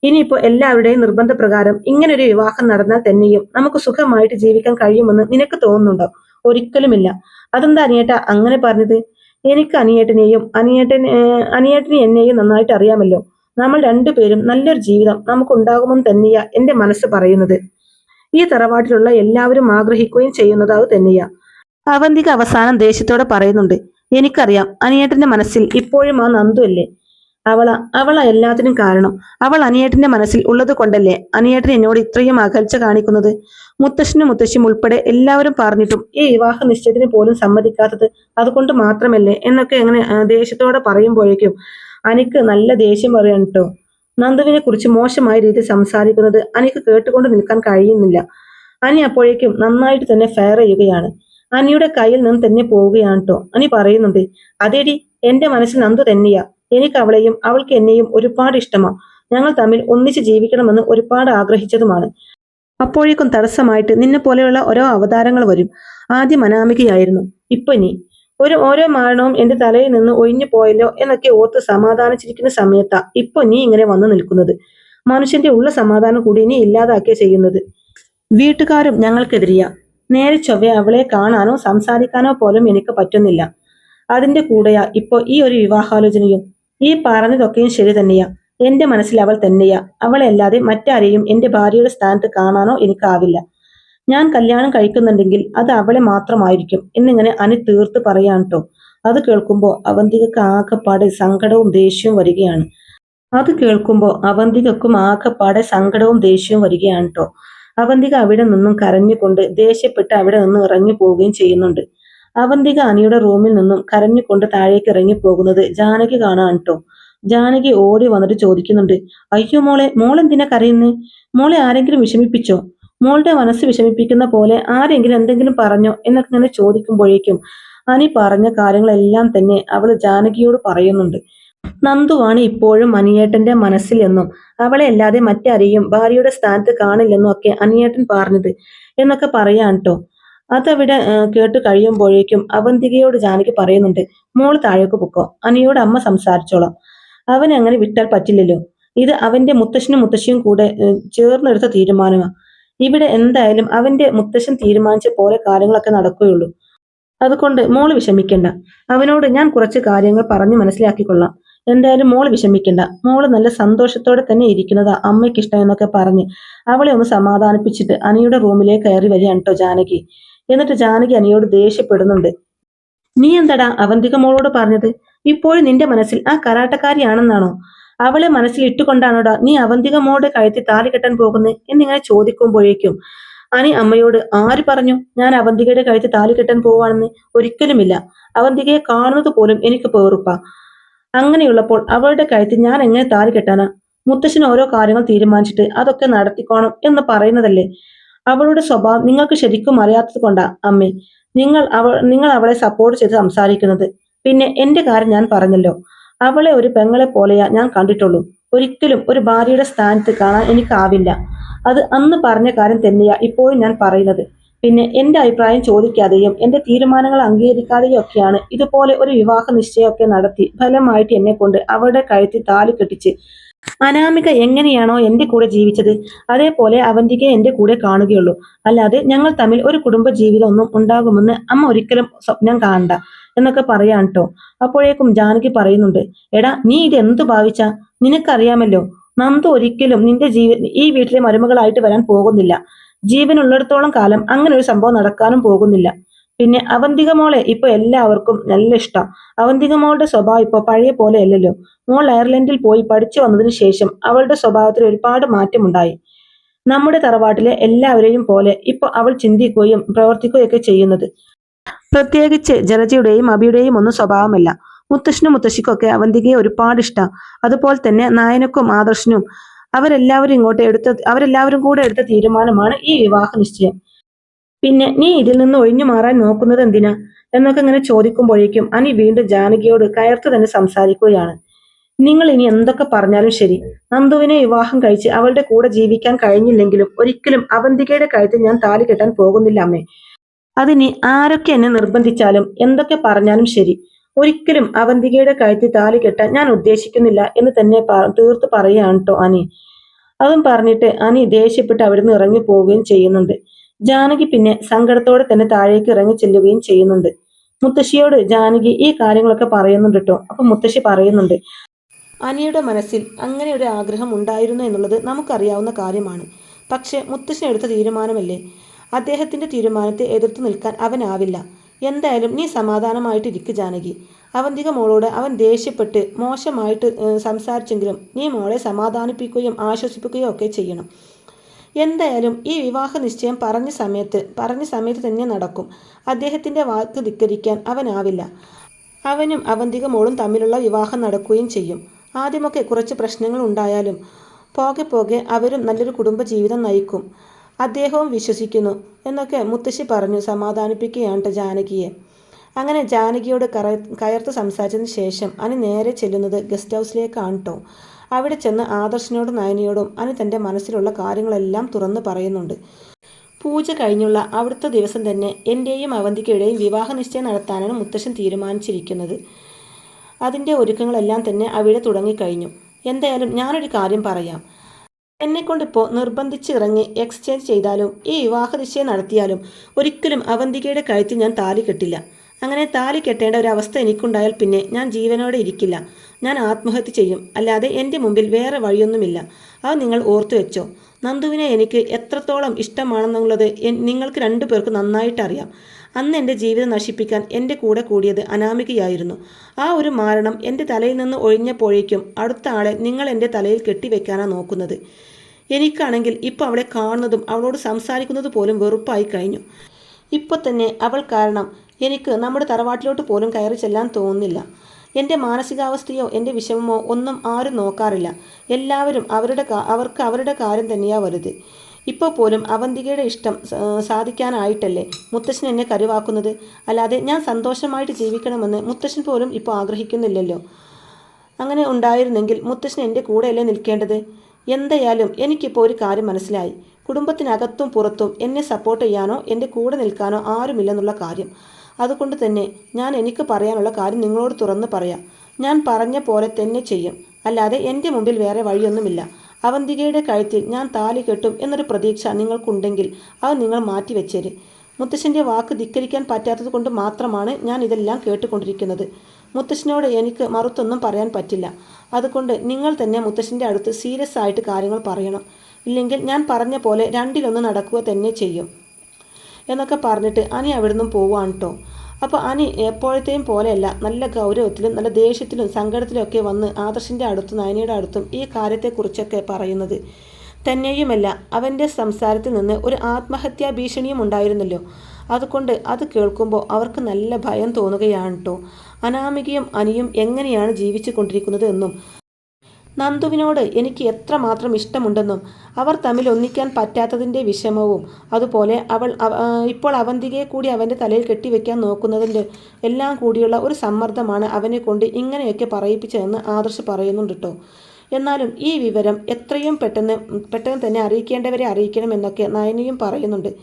ഇനിയിപ്പോ എല്ലാവരുടെയും നിർബന്ധപ്രകാരം ഇങ്ങനൊരു വിവാഹം നടന്നാൽ തന്നെയും നമുക്ക് സുഖമായിട്ട് ജീവിക്കാൻ കഴിയുമെന്ന് നിനക്ക് തോന്നുന്നുണ്ടോ? ഒരിക്കലുമില്ല. അതെന്താ അനിയേട്ട അങ്ങനെ പറഞ്ഞത്? എനിക്ക് അനിയേട്ടനെ എന്നെയും നന്നായിട്ട് അറിയാമല്ലോ. നമ്മൾ രണ്ടുപേരും നല്ലൊരു ജീവിതം നമുക്ക് ഉണ്ടാകുമെന്ന് തന്നെയാ എന്റെ മനസ്സ് പറയുന്നത്. ഈ തറവാട്ടിലുള്ള എല്ലാവരും ആഗ്രഹിക്കുകയും ചെയ്യുന്നത് അത് തന്നെയാ. അവന്തിക അവസാനം ദേഷ്യത്തോടെ പറയുന്നുണ്ട്, എനിക്കറിയാം അനിയേട്ടന്റെ മനസ്സിൽ ഇപ്പോഴും ആ നന്ദു അല്ലേ. അവളാ എല്ലാത്തിനും കാരണം. അവൾ അനിയേട്ടന്റെ മനസ്സിൽ ഉള്ളത് കൊണ്ടല്ലേ അനിയേട്ടൻ എന്നോട് ഇത്രയും അകൽച്ച കാണിക്കുന്നത്. മുത്തശ്ശനും മുത്തശ്ശിയും ഉൾപ്പെടെ എല്ലാവരും പറഞ്ഞിട്ടും ഈ വിവാഹ നിശ്ചയത്തിന് പോലും സമ്മതിക്കാത്തത് അതുകൊണ്ട് മാത്രമല്ലേ എന്നൊക്കെ അങ്ങനെ ദേഷ്യത്തോടെ പറയുമ്പോഴേക്കും അനിക്ക് നല്ല ദേഷ്യം പറയാണ് കേട്ടോ. നന്ദുവിനെ കുറിച്ച് മോശമായ രീതിയിൽ സംസാരിക്കുന്നത് അനിക്ക് കേട്ടുകൊണ്ട് നിൽക്കാൻ കഴിയുന്നില്ല. അനി അപ്പോഴേക്കും നന്നായിട്ട് തന്നെ ഫെയർ ചെയ്യുകയാണ്. അനിയുടെ കയ്യിൽ നിന്ന് തന്നെ പോവുകയാണ് കേട്ടോ. അനി പറയുന്നുണ്ട്, അതേടി, എന്റെ മനസ്സിൽ നന്ദു തന്നെയാ. എനിക്ക് അവളെയും അവൾക്ക് എന്നെയും ഒരുപാട് ഇഷ്ടമാ. ഞങ്ങൾ തമ്മിൽ ഒന്നിച്ച് ജീവിക്കണമെന്ന് ഒരുപാട് ആഗ്രഹിച്ചതുമാണ്. അപ്പോഴേക്കും തടസ്സമായിട്ട് നിന്നെ പോലെയുള്ള ഓരോ അവതാരങ്ങൾ വരും. ആദ്യം അനാമികയായിരുന്നു, ഇപ്പൊ നീ. ഓരോ മാരണവും എന്റെ തലയിൽ നിന്ന് ഒഴിഞ്ഞു പോയല്ലോ എന്നൊക്കെ ഓർത്ത് സമാധാനിച്ചിരിക്കുന്ന സമയത്താ ഇപ്പൊ നീ ഇങ്ങനെ വന്നു നിൽക്കുന്നത്. മനുഷ്യന്റെ ഉള്ള സമാധാനം കൂടി നീ ഇല്ലാതാക്കിയ ചെയ്യുന്നത്. വീട്ടുകാരും ഞങ്ങൾക്കെതിരെയാ. നേരെ ചൊവ്വെ അവളെ കാണാനോ സംസാരിക്കാനോ പോലും എനിക്ക് പറ്റുന്നില്ല. അതിന്റെ കൂടെയാ ഇപ്പൊ ഈ ഒരു വിവാഹാലോചനയും. ഈ പറഞ്ഞതൊക്കെയും ശരി തന്നെയാ. എന്റെ മനസ്സിൽ അവൾ തന്നെയാ. അവളെ അല്ലാതെ മറ്റാരെയും എന്റെ ഭാര്യയുടെ സ്ഥാനത്ത് കാണാനോ എനിക്കാവില്ല. ഞാൻ കല്യാണം കഴിക്കുന്നുണ്ടെങ്കിൽ അത് അവളെ മാത്രമായിരിക്കും എന്നിങ്ങനെ അനി തീർത്ത് പറയാൻ കേട്ടോ. അത് കേൾക്കുമ്പോ അവന്തികക്ക് ആകെപ്പാടെ സങ്കടവും ദേഷ്യവും വരികയാണ്. കേട്ടോ. അവന്തിക അവിടെ നിന്നും കരഞ്ഞുകൊണ്ട് ദേഷ്യപ്പെട്ട് അവിടെ നിന്ന് ഇറങ്ങി പോവുകയും ചെയ്യുന്നുണ്ട്. അവന്തിക അനിയുടെ റൂമിൽ നിന്നും കരഞ്ഞുകൊണ്ട് താഴേക്ക് ഇറങ്ങി പോകുന്നത് ജാനകി കാണാൻ കേട്ടോ. ജാനകി ഓടി വന്നിട്ട് ചോദിക്കുന്നുണ്ട്, അയ്യോ മോളെന്തിനാ കരയുന്നേ? മോളെ ആരെങ്കിലും വിഷമിപ്പിച്ചോ? മോളുടെ മനസ്സ് വിഷമിപ്പിക്കുന്ന പോലെ ആരെങ്കിലും എന്തെങ്കിലും പറഞ്ഞോ എന്നൊക്കെ ഇങ്ങനെ ചോദിക്കുമ്പോഴേക്കും അനി പറഞ്ഞ കാര്യങ്ങളെല്ലാം തന്നെ അവൾ ജാനകിയോട് പറയുന്നുണ്ട്. നന്ദുവാണ് ഇപ്പോഴും അനിയേട്ടന്റെ മനസ്സിൽ എന്നും അവളെ അല്ലാതെ മറ്റാരെയും ഭാര്യയുടെ സ്ഥാനത്ത് കാണില്ലെന്നും ഒക്കെ അനിയേട്ടൻ പറഞ്ഞത് എന്നൊക്കെ പറയാൻ കേട്ടോ. അതവിടെ കേട്ട് കഴിയുമ്പോഴേക്കും അവന്തികയോട് ജാനകി പറയുന്നുണ്ട്, മോള് താഴേക്ക് പൊക്കോ, അനിയോട് അമ്മ സംസാരിച്ചോളാം. അവനെ അങ്ങനെ വിട്ടാൽ പറ്റില്ലല്ലോ. ഇത് അവന്റെ മുത്തശ്ശനും മുത്തശ്ശിയും കൂടെ ചേർന്നെടുത്ത തീരുമാനമാണ്. ഇവിടെ എന്തായാലും അവന്റെ മുത്തശ്ശൻ തീരുമാനിച്ച പോലെ കാര്യങ്ങളൊക്കെ നടക്കുകയുള്ളൂ. അതുകൊണ്ട് മോള് വിഷമിക്കണ്ട. അവനോട് ഞാൻ കുറച്ച് കാര്യങ്ങൾ പറഞ്ഞു മനസ്സിലാക്കിക്കൊള്ളാം. എന്തായാലും മോള് വിഷമിക്കണ്ട. മോള് നല്ല സന്തോഷത്തോടെ തന്നെ ഇരിക്കുന്നതാ അമ്മയ്ക്ക് ഇഷ്ടം എന്നൊക്കെ പറഞ്ഞ് അവളെ ഒന്ന് സമാധാനിപ്പിച്ചിട്ട് അനിയുടെ റൂമിലേക്ക് കയറി വരികയാണ് കേട്ടോ ജാനകി. എന്നിട്ട് ജാനകി അനിയോട് ദേഷ്യപ്പെടുന്നുണ്ട്. നീ എന്താടാ അവന്തിക മോളോട് പറഞ്ഞത്? ഇപ്പോഴും നിന്റെ മനസ്സിൽ ആ കരാട്ടക്കാരിയാണെന്നാണോ? അവളെ മനസ്സിൽ ഇട്ടുകൊണ്ടാണോടാ നീ അവന്തിക മോളുടെ കഴുത്തിൽ താലി കെട്ടാൻ പോകുന്നത് എന്നിങ്ങനെ ചോദിക്കുമ്പോഴേക്കും അനി അമ്മയോട്, ആര് പറഞ്ഞു ഞാൻ അവന്തികയുടെ കഴുത്തിൽ താലി കെട്ടാൻ പോവാണെന്ന്? ഒരിക്കലുമില്ല. അവന്തികയെ കാണുന്നത് പോലും എനിക്ക് പേറുപ്പാ. അങ്ങനെയുള്ളപ്പോൾ അവളുടെ കഴുത്തിൽ ഞാൻ എങ്ങനെ താലി കെട്ടാനാ? മുത്തശ്ശൻ ഓരോ കാര്യങ്ങൾ തീരുമാനിച്ചിട്ട് അതൊക്കെ നടത്തിക്കോണം എന്ന് പറയുന്നതല്ലേ. അവളുടെ സ്വഭാവം നിങ്ങൾക്ക് ശരിക്കും അറിയാത്തത് കൊണ്ടാ അമ്മേ നിങ്ങൾ അവളെ സപ്പോർട്ട് ചെയ്ത് സംസാരിക്കുന്നത്. പിന്നെ എന്റെ കാര്യം ഞാൻ പറഞ്ഞല്ലോ. അവളെ ഒരു പെങ്ങളെ പോലെയാ ഞാൻ കണ്ടിട്ടുള്ളൂ. ഒരിക്കലും ഒരു ഭാര്യയുടെ സ്ഥാനത്ത് കാണാൻ എനിക്കാവില്ല. അത് അന്ന് പറഞ്ഞ കാര്യം തന്നെയാ ഇപ്പോഴും ഞാൻ പറയുന്നത്. പിന്നെ എന്റെ അഭിപ്രായം ചോദിക്കാതെയും എന്റെ തീരുമാനങ്ങൾ അംഗീകരിക്കാതെയും ഒക്കെയാണ് ഇതുപോലെ ഒരു വിവാഹ നിശ്ചയമൊക്കെ നടത്തി ഫലമായിട്ട് എന്നെ കൊണ്ട് അവളുടെ കഴുത്തിൽ താലി കെട്ടിച്ച് അനാമിക എങ്ങനെയാണോ എന്റെ കൂടെ ജീവിച്ചത് അതേപോലെ അവന്തികയെ എന്റെ കൂടെ കാണുകയുള്ളൂ. അല്ലാതെ ഞങ്ങൾ തമ്മിൽ ഒരു കുടുംബ ജീവിതം ഒന്നും ഉണ്ടാകുമെന്ന് അമ്മ ഒരിക്കലും സ്വപ്നം കാണണ്ട എന്നൊക്കെ പറയാൻ കേട്ടോ. അപ്പോഴേക്കും ജാനകി പറയുന്നുണ്ട്, എടാ നീ ഇത് എന്ത് ഭാവിച്ചാ? നിനക്കറിയാമല്ലോ നന്ദു ഒരിക്കലും നിന്റെ ഈ വീട്ടിലെ മരുമകളായിട്ട് വരാൻ പോകുന്നില്ല. ജീവനുള്ളിടത്തോളം കാലം അങ്ങനെ ഒരു സംഭവം നടക്കാനും പോകുന്നില്ല. പിന്നെ അവന്തിക മോളെ ഇപ്പൊ എല്ലാവർക്കും നല്ല ഇഷ്ടം. അവന്തിക മോളുടെ സ്വഭാവം ഇപ്പൊ പഴയ പോലെ അല്ലല്ലോ. മോൾ അയർലൻഡിൽ പോയി പഠിച്ചു വന്നതിന് ശേഷം അവളുടെ സ്വഭാവത്തിൽ ഒരുപാട് മാറ്റമുണ്ടായി. നമ്മുടെ തറവാട്ടിലെ എല്ലാവരെയും പോലെ ഇപ്പൊ അവൾ ചിന്തിക്കുകയും പ്രവർത്തിക്കുകയും ഒക്കെ ചെയ്യുന്നത്. പ്രത്യേകിച്ച് ജലജയുടെയും അബിയുടെയും ഒന്നും സ്വഭാവമല്ല. മുത്തശ്ശനും മുത്തശ്ശിക്കൊക്കെ അവന്തികയെ ഒരുപാട് ഇഷ്ടം. അതുപോലെ തന്നെ നായനക്കും ആദർശനും അവരെല്ലാവരും കൂടെ എടുത്ത തീരുമാനമാണ് ഈ വിവാഹ നിശ്ചയം. പിന്നെ നീ ഇതിൽ നിന്ന് ഒഴിഞ്ഞു മാറാൻ നോക്കുന്നത് എന്തിനാ എന്നൊക്കെ ഇങ്ങനെ ചോദിക്കുമ്പോഴേക്കും അനി വീണ്ടും ജാനകിയോട് കയർത്ത് തന്നെ സംസാരിക്കുകയാണ്. നിങ്ങൾ ഇനി എന്തൊക്കെ പറഞ്ഞാലും ശരി, നന്ദുവിനെ വിവാഹം കഴിച്ച് അവളുടെ കൂടെ ജീവിക്കാൻ കഴിഞ്ഞില്ലെങ്കിലും ഒരിക്കലും അവന്തികയുടെ കഴുത്തിൽ ഞാൻ താലി കെട്ടാൻ പോകുന്നില്ല അമ്മേ. അതിനി ആരൊക്കെ എന്നെ നിർബന്ധിച്ചാലും എന്തൊക്കെ പറഞ്ഞാലും ശരി, ഒരിക്കലും അവന്തികയുടെ കഴുത്തിൽ താലി കെട്ടാൻ ഞാൻ ഉദ്ദേശിക്കുന്നില്ല എന്ന് തന്നെ തീർത്ത് പറയുകയാണ് കേട്ടോ അനി. അതും പറഞ്ഞിട്ട് അനി ദേഷ്യപ്പെട്ട് അവിടുന്ന് ഇറങ്ങി പോവുകയും ചെയ്യുന്നുണ്ട്. ജാനകി പിന്നെ സങ്കടത്തോടെ തന്നെ താഴേക്ക് ഇറങ്ങി ചെല്ലുകയും ചെയ്യുന്നുണ്ട്. മുത്തശ്ശിയോട് ജാനകി ഈ കാര്യങ്ങളൊക്കെ പറയുന്നുണ്ട് കേട്ടോ. അപ്പൊ മുത്തശ്ശി പറയുന്നുണ്ട്, അനിയുടെ മനസ്സിൽ അങ്ങനെ ഒരു ആഗ്രഹം ഉണ്ടായിരുന്നു എന്നുള്ളത് നമുക്കറിയാവുന്ന കാര്യമാണ്. പക്ഷെ മുത്തശ്ശൻ എടുത്ത തീരുമാനമല്ലേ, അദ്ദേഹത്തിന്റെ തീരുമാനത്തെ എതിർത്തു നിൽക്കാൻ അവനാവില്ല. എന്തായാലും നീ സമാധാനമായിട്ടിരിക്കു ജാനകി. അവന്തിക മോളോട് അവൻ ദേഷ്യപ്പെട്ട് മോശമായിട്ട് സംസാരിച്ചെങ്കിലും നീ മോളെ സമാധാനിപ്പിക്കുകയും ആശ്വസിപ്പിക്കുകയും ഒക്കെ ചെയ്യണം. എന്തായാലും ഈ വിവാഹ നിശ്ചയം പറഞ്ഞ സമയത്ത് തന്നെ നടക്കും. അദ്ദേഹത്തിന്റെ വാക്ക് ധിക്കരിക്കാൻ അവനാവില്ല. അവനും അവന്തിക മോളും തമ്മിലുള്ള വിവാഹം നടക്കുകയും ചെയ്യും. ആദ്യമൊക്കെ കുറച്ച് പ്രശ്നങ്ങൾ ഉണ്ടായാലും പോകെ പോകെ അവരും നല്ലൊരു കുടുംബ ജീവിതം നയിക്കും. അദ്ദേഹവും വിശ്വസിക്കുന്നു എന്നൊക്കെ മുത്തശ്ശി പറഞ്ഞു സമാധാനിപ്പിക്കുകയാണ് ജാനകിയെ. അങ്ങനെ ജാനകിയോട് കയർത്ത് സംസാരിച്ചതിന് ശേഷം അനി നേരെ ചെല്ലുന്നത് ഗസ്റ്റ് ഹൗസിലേക്കാണ് കേട്ടോ. അവിടെ ചെന്ന് ആദർശനോടും നയനയോടും അനി തൻ്റെ മനസ്സിലുള്ള കാര്യങ്ങളെല്ലാം തുറന്നു പറയുന്നുണ്ട്. പൂജ കഴിഞ്ഞുള്ള അവിടുത്തെ ദിവസം തന്നെ എൻ്റെയും അവന്തികയുടെയും വിവാഹ നിശ്ചയം നടത്താനാണ് മുത്തശ്ശൻ തീരുമാനിച്ചിരിക്കുന്നത്. അതിൻ്റെ ഒരുക്കങ്ങളെല്ലാം തന്നെ അവിടെ തുടങ്ങിക്കഴിഞ്ഞു. എന്തായാലും ഞാനൊരു കാര്യം പറയാം. എന്നെക്കൊണ്ടിപ്പോൾ നിർബന്ധിച്ചിറങ്ങി എക്സ്ചേഞ്ച് ചെയ്താലും ഈ വിവാഹ നിശ്ചയം നടത്തിയാലും ഒരിക്കലും അവന്തികയുടെ കഴുത്തിൽ ഞാൻ താലി കെട്ടില്ല. അങ്ങനെ താലി കെട്ടേണ്ട ഒരു അവസ്ഥ എനിക്കുണ്ടായാൽ പിന്നെ ഞാൻ ജീവനോടെ ഇരിക്കില്ല. ഞാൻ ആത്മഹത്യ ചെയ്യും. അല്ലാതെ എൻ്റെ മുമ്പിൽ വേറെ വഴിയൊന്നുമില്ല. അത് നിങ്ങൾ ഓർത്തു വെച്ചോ. നന്ദുവിനെ എനിക്ക് എത്രത്തോളം ഇഷ്ടമാണെന്നുള്ളത് നിങ്ങൾക്ക് രണ്ടുപേർക്ക് നന്നായിട്ടറിയാം. അന്ന് എൻ്റെ ജീവിതം നശിപ്പിക്കാൻ എൻ്റെ കൂടെ കൂടിയത് അനാമികയായിരുന്നു. ആ ഒരു മാരണം എൻ്റെ തലയിൽ നിന്ന് ഒഴിഞ്ഞപ്പോഴേക്കും അടുത്ത ആളെ നിങ്ങൾ എൻ്റെ തലയിൽ കെട്ടിവെക്കാനാണ് നോക്കുന്നത്. എനിക്കാണെങ്കിൽ ഇപ്പോൾ അവളെ കാണുന്നതും അവളോട് സംസാരിക്കുന്നത് പോലും വെറുപ്പായി കഴിഞ്ഞു. ഇപ്പോൾ തന്നെ അവൾ കാരണം എനിക്ക് നമ്മുടെ തറവാട്ടിലോട്ട് പോലും കയറി ചെല്ലാൻ തോന്നുന്നില്ല. എൻ്റെ മാനസികാവസ്ഥയോ എൻ്റെ വിഷമമോ ഒന്നും ആരും നോക്കാറില്ല. എല്ലാവരും അവർക്ക് അവരുടെ കാര്യം തന്നെയാണ് വലുത്. ഇപ്പോൾ പോലും അവന്തികയുടെ ഇഷ്ടം സാധിക്കാനായിട്ടല്ലേ മുത്തശ്ശൻ എന്നെ കരുവാക്കുന്നത്. അല്ലാതെ ഞാൻ സന്തോഷമായിട്ട് ജീവിക്കണമെന്ന് മുത്തശ്ശൻ പോലും ഇപ്പോൾ ആഗ്രഹിക്കുന്നില്ലല്ലോ. അങ്ങനെ ഉണ്ടായിരുന്നെങ്കിൽ മുത്തശ്ശൻ എൻ്റെ കൂടെയല്ലേ നിൽക്കേണ്ടത്. എന്തായാലും എനിക്കിപ്പോൾ ഒരു കാര്യം മനസ്സിലായി. കുടുംബത്തിനകത്തും പുറത്തും എന്നെ സപ്പോർട്ട് ചെയ്യാനോ എൻ്റെ കൂടെ നിൽക്കാനോ ആരുമില്ലെന്നുള്ള കാര്യം. അതുകൊണ്ട് തന്നെ ഞാൻ എനിക്ക് പറയാനുള്ള കാര്യം നിങ്ങളോട് തുറന്ന് പറയാം. ഞാൻ പറഞ്ഞ പോലെ തന്നെ ചെയ്യും. അല്ലാതെ എൻ്റെ മുമ്പിൽ വേറെ വഴിയൊന്നുമില്ല. അവന്തികയുടെ കഴുത്തിൽ ഞാൻ താലി കെട്ടും എന്നൊരു പ്രതീക്ഷ നിങ്ങൾക്കുണ്ടെങ്കിൽ അത് നിങ്ങൾ മാറ്റിവെച്ചേര്. മുത്തശ്ശൻ്റെ വാക്ക് ധിക്കരിക്കാൻ പറ്റാത്തത് കൊണ്ട് മാത്രമാണ് ഞാൻ ഇതെല്ലാം കേട്ടുകൊണ്ടിരിക്കുന്നത്. മുത്തശ്ശനോട് എനിക്ക് മറുത്തൊന്നും പറയാൻ പറ്റില്ല. അതുകൊണ്ട് നിങ്ങൾ തന്നെ മുത്തശ്ശൻ്റെ അടുത്ത് സീരിയസ് ആയിട്ട് കാര്യങ്ങൾ പറയണം. ഇല്ലെങ്കിൽ ഞാൻ പറഞ്ഞ പോലെ രണ്ടിലൊന്ന് നടക്കുക തന്നെ ചെയ്യും എന്നൊക്കെ പറഞ്ഞിട്ട് അനി അവിടുന്ന് പോവാണ് കേട്ടോ. അപ്പോൾ അനി എപ്പോഴത്തെയും പോലെയല്ല, നല്ല ഗൗരവത്തിലും നല്ല ദേഷ്യത്തിലും സങ്കടത്തിലും ഒക്കെ വന്ന് ആദർശിൻ്റെ അടുത്തും നയനയുടെ അടുത്തും ഈ കാര്യത്തെക്കുറിച്ചൊക്കെ പറയുന്നത്. തന്നെയുമല്ല, അവൻ്റെ സംസാരത്തിൽ നിന്ന് ഒരു ആത്മഹത്യാ ഭീഷണിയും ഉണ്ടായിരുന്നല്ലോ. അതുകൊണ്ട് അത് കേൾക്കുമ്പോൾ അവർക്ക് നല്ല ഭയം തോന്നുകയാണ് കേട്ടോ. അനാമികയും അനിയും എങ്ങനെയാണ് ജീവിച്ചു കൊണ്ടിരിക്കുന്നത് എന്നും നന്ദുവിനോട് എനിക്ക് എത്രമാത്രം ഇഷ്ടമുണ്ടെന്നും അവർ തമ്മിൽ ഒന്നിക്കാൻ പറ്റാത്തതിൻ്റെ വിഷമവും അതുപോലെ ഇപ്പോൾ അവന്തികയെ കൂടി അവൻ്റെ തലയിൽ കെട്ടിവെക്കാൻ നോക്കുന്നതിൻ്റെ എല്ലാം കൂടിയുള്ള ഒരു സമ്മർദ്ദമാണ് അവനെ കൊണ്ട് ഇങ്ങനെയൊക്കെ പറയിപ്പിച്ചതെന്ന് ആദർശ് പറയുന്നുണ്ട് കേട്ടോ. എന്നാലും ഈ വിവരം എത്രയും പെട്ടെന്ന് തന്നെ അറിയിക്കേണ്ടവരെ അറിയിക്കണമെന്നൊക്കെ നയനിയും പറയുന്നുണ്ട്.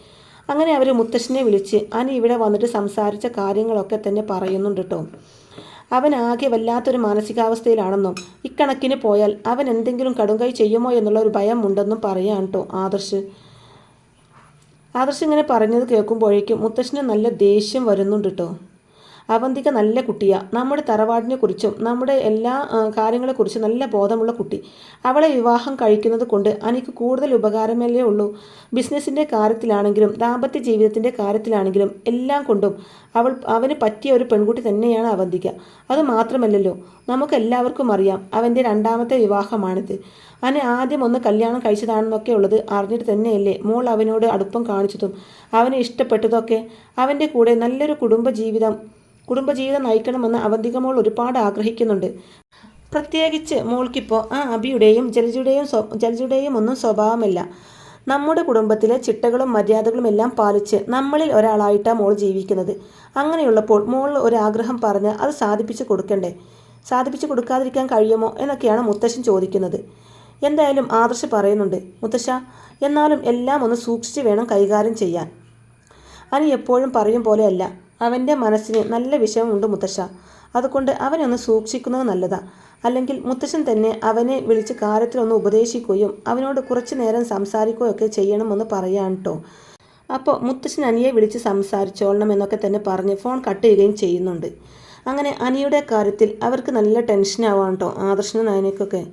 അങ്ങനെ അവർ മുത്തശ്ശനെ വിളിച്ച് അനി ഇവിടെ വന്നിട്ട് സംസാരിച്ച കാര്യങ്ങളൊക്കെ തന്നെ പറയുന്നുണ്ട് കേട്ടോ. അവനാകെ വല്ലാത്തൊരു മാനസികാവസ്ഥയിലാണെന്നും ഇക്കണക്കിന് പോയാൽ അവൻ എന്തെങ്കിലും കടുങ്കൈ ചെയ്യുമോ എന്നുള്ള ഒരു ഭയം ഉണ്ടെന്നും പറയാൻ കേട്ടോ ആദർശ് ഇങ്ങനെ പറഞ്ഞത് കേൾക്കുമ്പോഴേക്കും മുത്തശ്ശന് നല്ല ദേഷ്യം വരുന്നുണ്ട് കേട്ടോ. അവന്തിക നല്ല കുട്ടിയാ. നമ്മുടെ തറവാടിനെ കുറിച്ചും നമ്മുടെ എല്ലാ കാര്യങ്ങളെക്കുറിച്ചും നല്ല ബോധമുള്ള കുട്ടി. അവളെ വിവാഹം കഴിക്കുന്നത് കൊണ്ട് എനിക്ക് കൂടുതൽ ഉപകാരമല്ലേ ഉള്ളൂ. ബിസിനസ്സിൻ്റെ കാര്യത്തിലാണെങ്കിലും ദാമ്പത്യ ജീവിതത്തിൻ്റെ കാര്യത്തിലാണെങ്കിലും എല്ലാം കൊണ്ടും അവന് പറ്റിയ ഒരു പെൺകുട്ടി തന്നെയാണ് അവന്തിക. അതുമാത്രമല്ലല്ലോ, നമുക്കെല്ലാവർക്കും അറിയാം അവൻ്റെ രണ്ടാമത്തെ വിവാഹമാണിത്. അന് ആദ്യം ഒന്ന് കല്യാണം കഴിച്ചതാണെന്നൊക്കെ ഉള്ളത് അറിഞ്ഞിട്ട് തന്നെയല്ലേ മോൾ അവനോട് അടുപ്പം കാണിച്ചതും അവനെ ഇഷ്ടപ്പെട്ടതൊക്കെ. അവൻ്റെ കൂടെ നല്ലൊരു കുടുംബജീവിതം നയിക്കണമെന്ന് അവന്തിക മോൾ ഒരുപാട് ആഗ്രഹിക്കുന്നുണ്ട്. പ്രത്യേകിച്ച് മോൾക്കിപ്പോൾ ആ അബിയുടെയും ജലജയുടെയും ഒന്നും സ്വഭാവമല്ല. നമ്മുടെ കുടുംബത്തിലെ ചിട്ടകളും മര്യാദകളും എല്ലാം പാലിച്ച് നമ്മളിൽ ഒരാളായിട്ടാണ് മോൾ ജീവിക്കുന്നത്. അങ്ങനെയുള്ളപ്പോൾ മോൾ ഒരാഗ്രഹം പറഞ്ഞ് അത് സാധിപ്പിച്ചു കൊടുക്കണ്ടേ? സാധിപ്പിച്ചു കൊടുക്കാതിരിക്കാൻ കഴിയുമോ എന്നൊക്കെയാണ് മുത്തശ്ശൻ ചോദിക്കുന്നത്. എന്തായാലും ആദർശ് പറയുന്നുണ്ട്, മുത്തശ്ശ, എന്നാലും എല്ലാം ഒന്ന് സൂക്ഷിച്ച് വേണം കൈകാര്യം ചെയ്യാൻ. അനി എപ്പോഴും പറയും പോലെയല്ല, അവൻ്റെ മനസ്സിന് നല്ല വിഷമമുണ്ട് മുത്തശ്ശ. അതുകൊണ്ട് അവനെ ഒന്ന് സൂക്ഷിക്കുന്നത് നല്ലതാ. അല്ലെങ്കിൽ മുത്തശ്ശൻ തന്നെ അവനെ വിളിച്ച് കാര്യത്തിലൊന്ന് ഉപദേശിക്കുകയും അവനോട് കുറച്ചു നേരം സംസാരിക്കുകയൊക്കെ ചെയ്യണമെന്ന് പറയാൻ കേട്ടോ. അപ്പോൾ മുത്തശ്ശൻ അനിയെ വിളിച്ച് സംസാരിച്ചോളണം എന്നൊക്കെ തന്നെ പറഞ്ഞ് ഫോൺ കട്ട് ചെയ്യുകയും ചെയ്യുന്നുണ്ട്. അങ്ങനെ അനിയുടെ കാര്യത്തിൽ അവർക്ക് നല്ല ടെൻഷനാവാണ് കേട്ടോ, ആദർശനും നയനയ്ക്കൊക്കെ.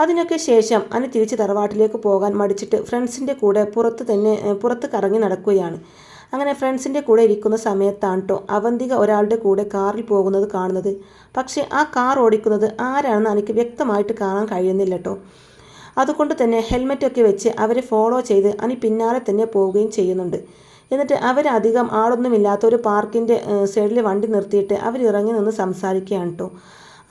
അതിനൊക്കെ ശേഷം അനി തിരിച്ച് തറവാട്ടിലേക്ക് പോകാൻ മടിച്ചിട്ട് ഫ്രണ്ട്സിൻ്റെ കൂടെ പുറത്ത് കറങ്ങി നടക്കുകയാണ്. അങ്ങനെ ഫ്രണ്ട്സിൻ്റെ കൂടെ ഇരിക്കുന്ന സമയത്താണ് കേട്ടോ അവന്തിക ഒരാളുടെ കൂടെ കാറിൽ പോകുന്നത് കാണുന്നത്. പക്ഷേ ആ കാർ ഓടിക്കുന്നത് ആരാണെന്ന് എനിക്ക് വ്യക്തമായിട്ട് കാണാൻ കഴിയുന്നില്ല കേട്ടോ. അതുകൊണ്ട് തന്നെ ഹെൽമെറ്റൊക്കെ വെച്ച് അവരെ ഫോളോ ചെയ്ത് അനി പിന്നാലെ തന്നെ പോവുകയും ചെയ്യുന്നുണ്ട്. എന്നിട്ട് അവരധികം ആളൊന്നുമില്ലാത്ത ഒരു പാർക്കിൻ്റെ സൈഡിൽ വണ്ടി നിർത്തിയിട്ട് അവരിറങ്ങി നിന്ന് സംസാരിക്കുകയാണ് കേട്ടോ.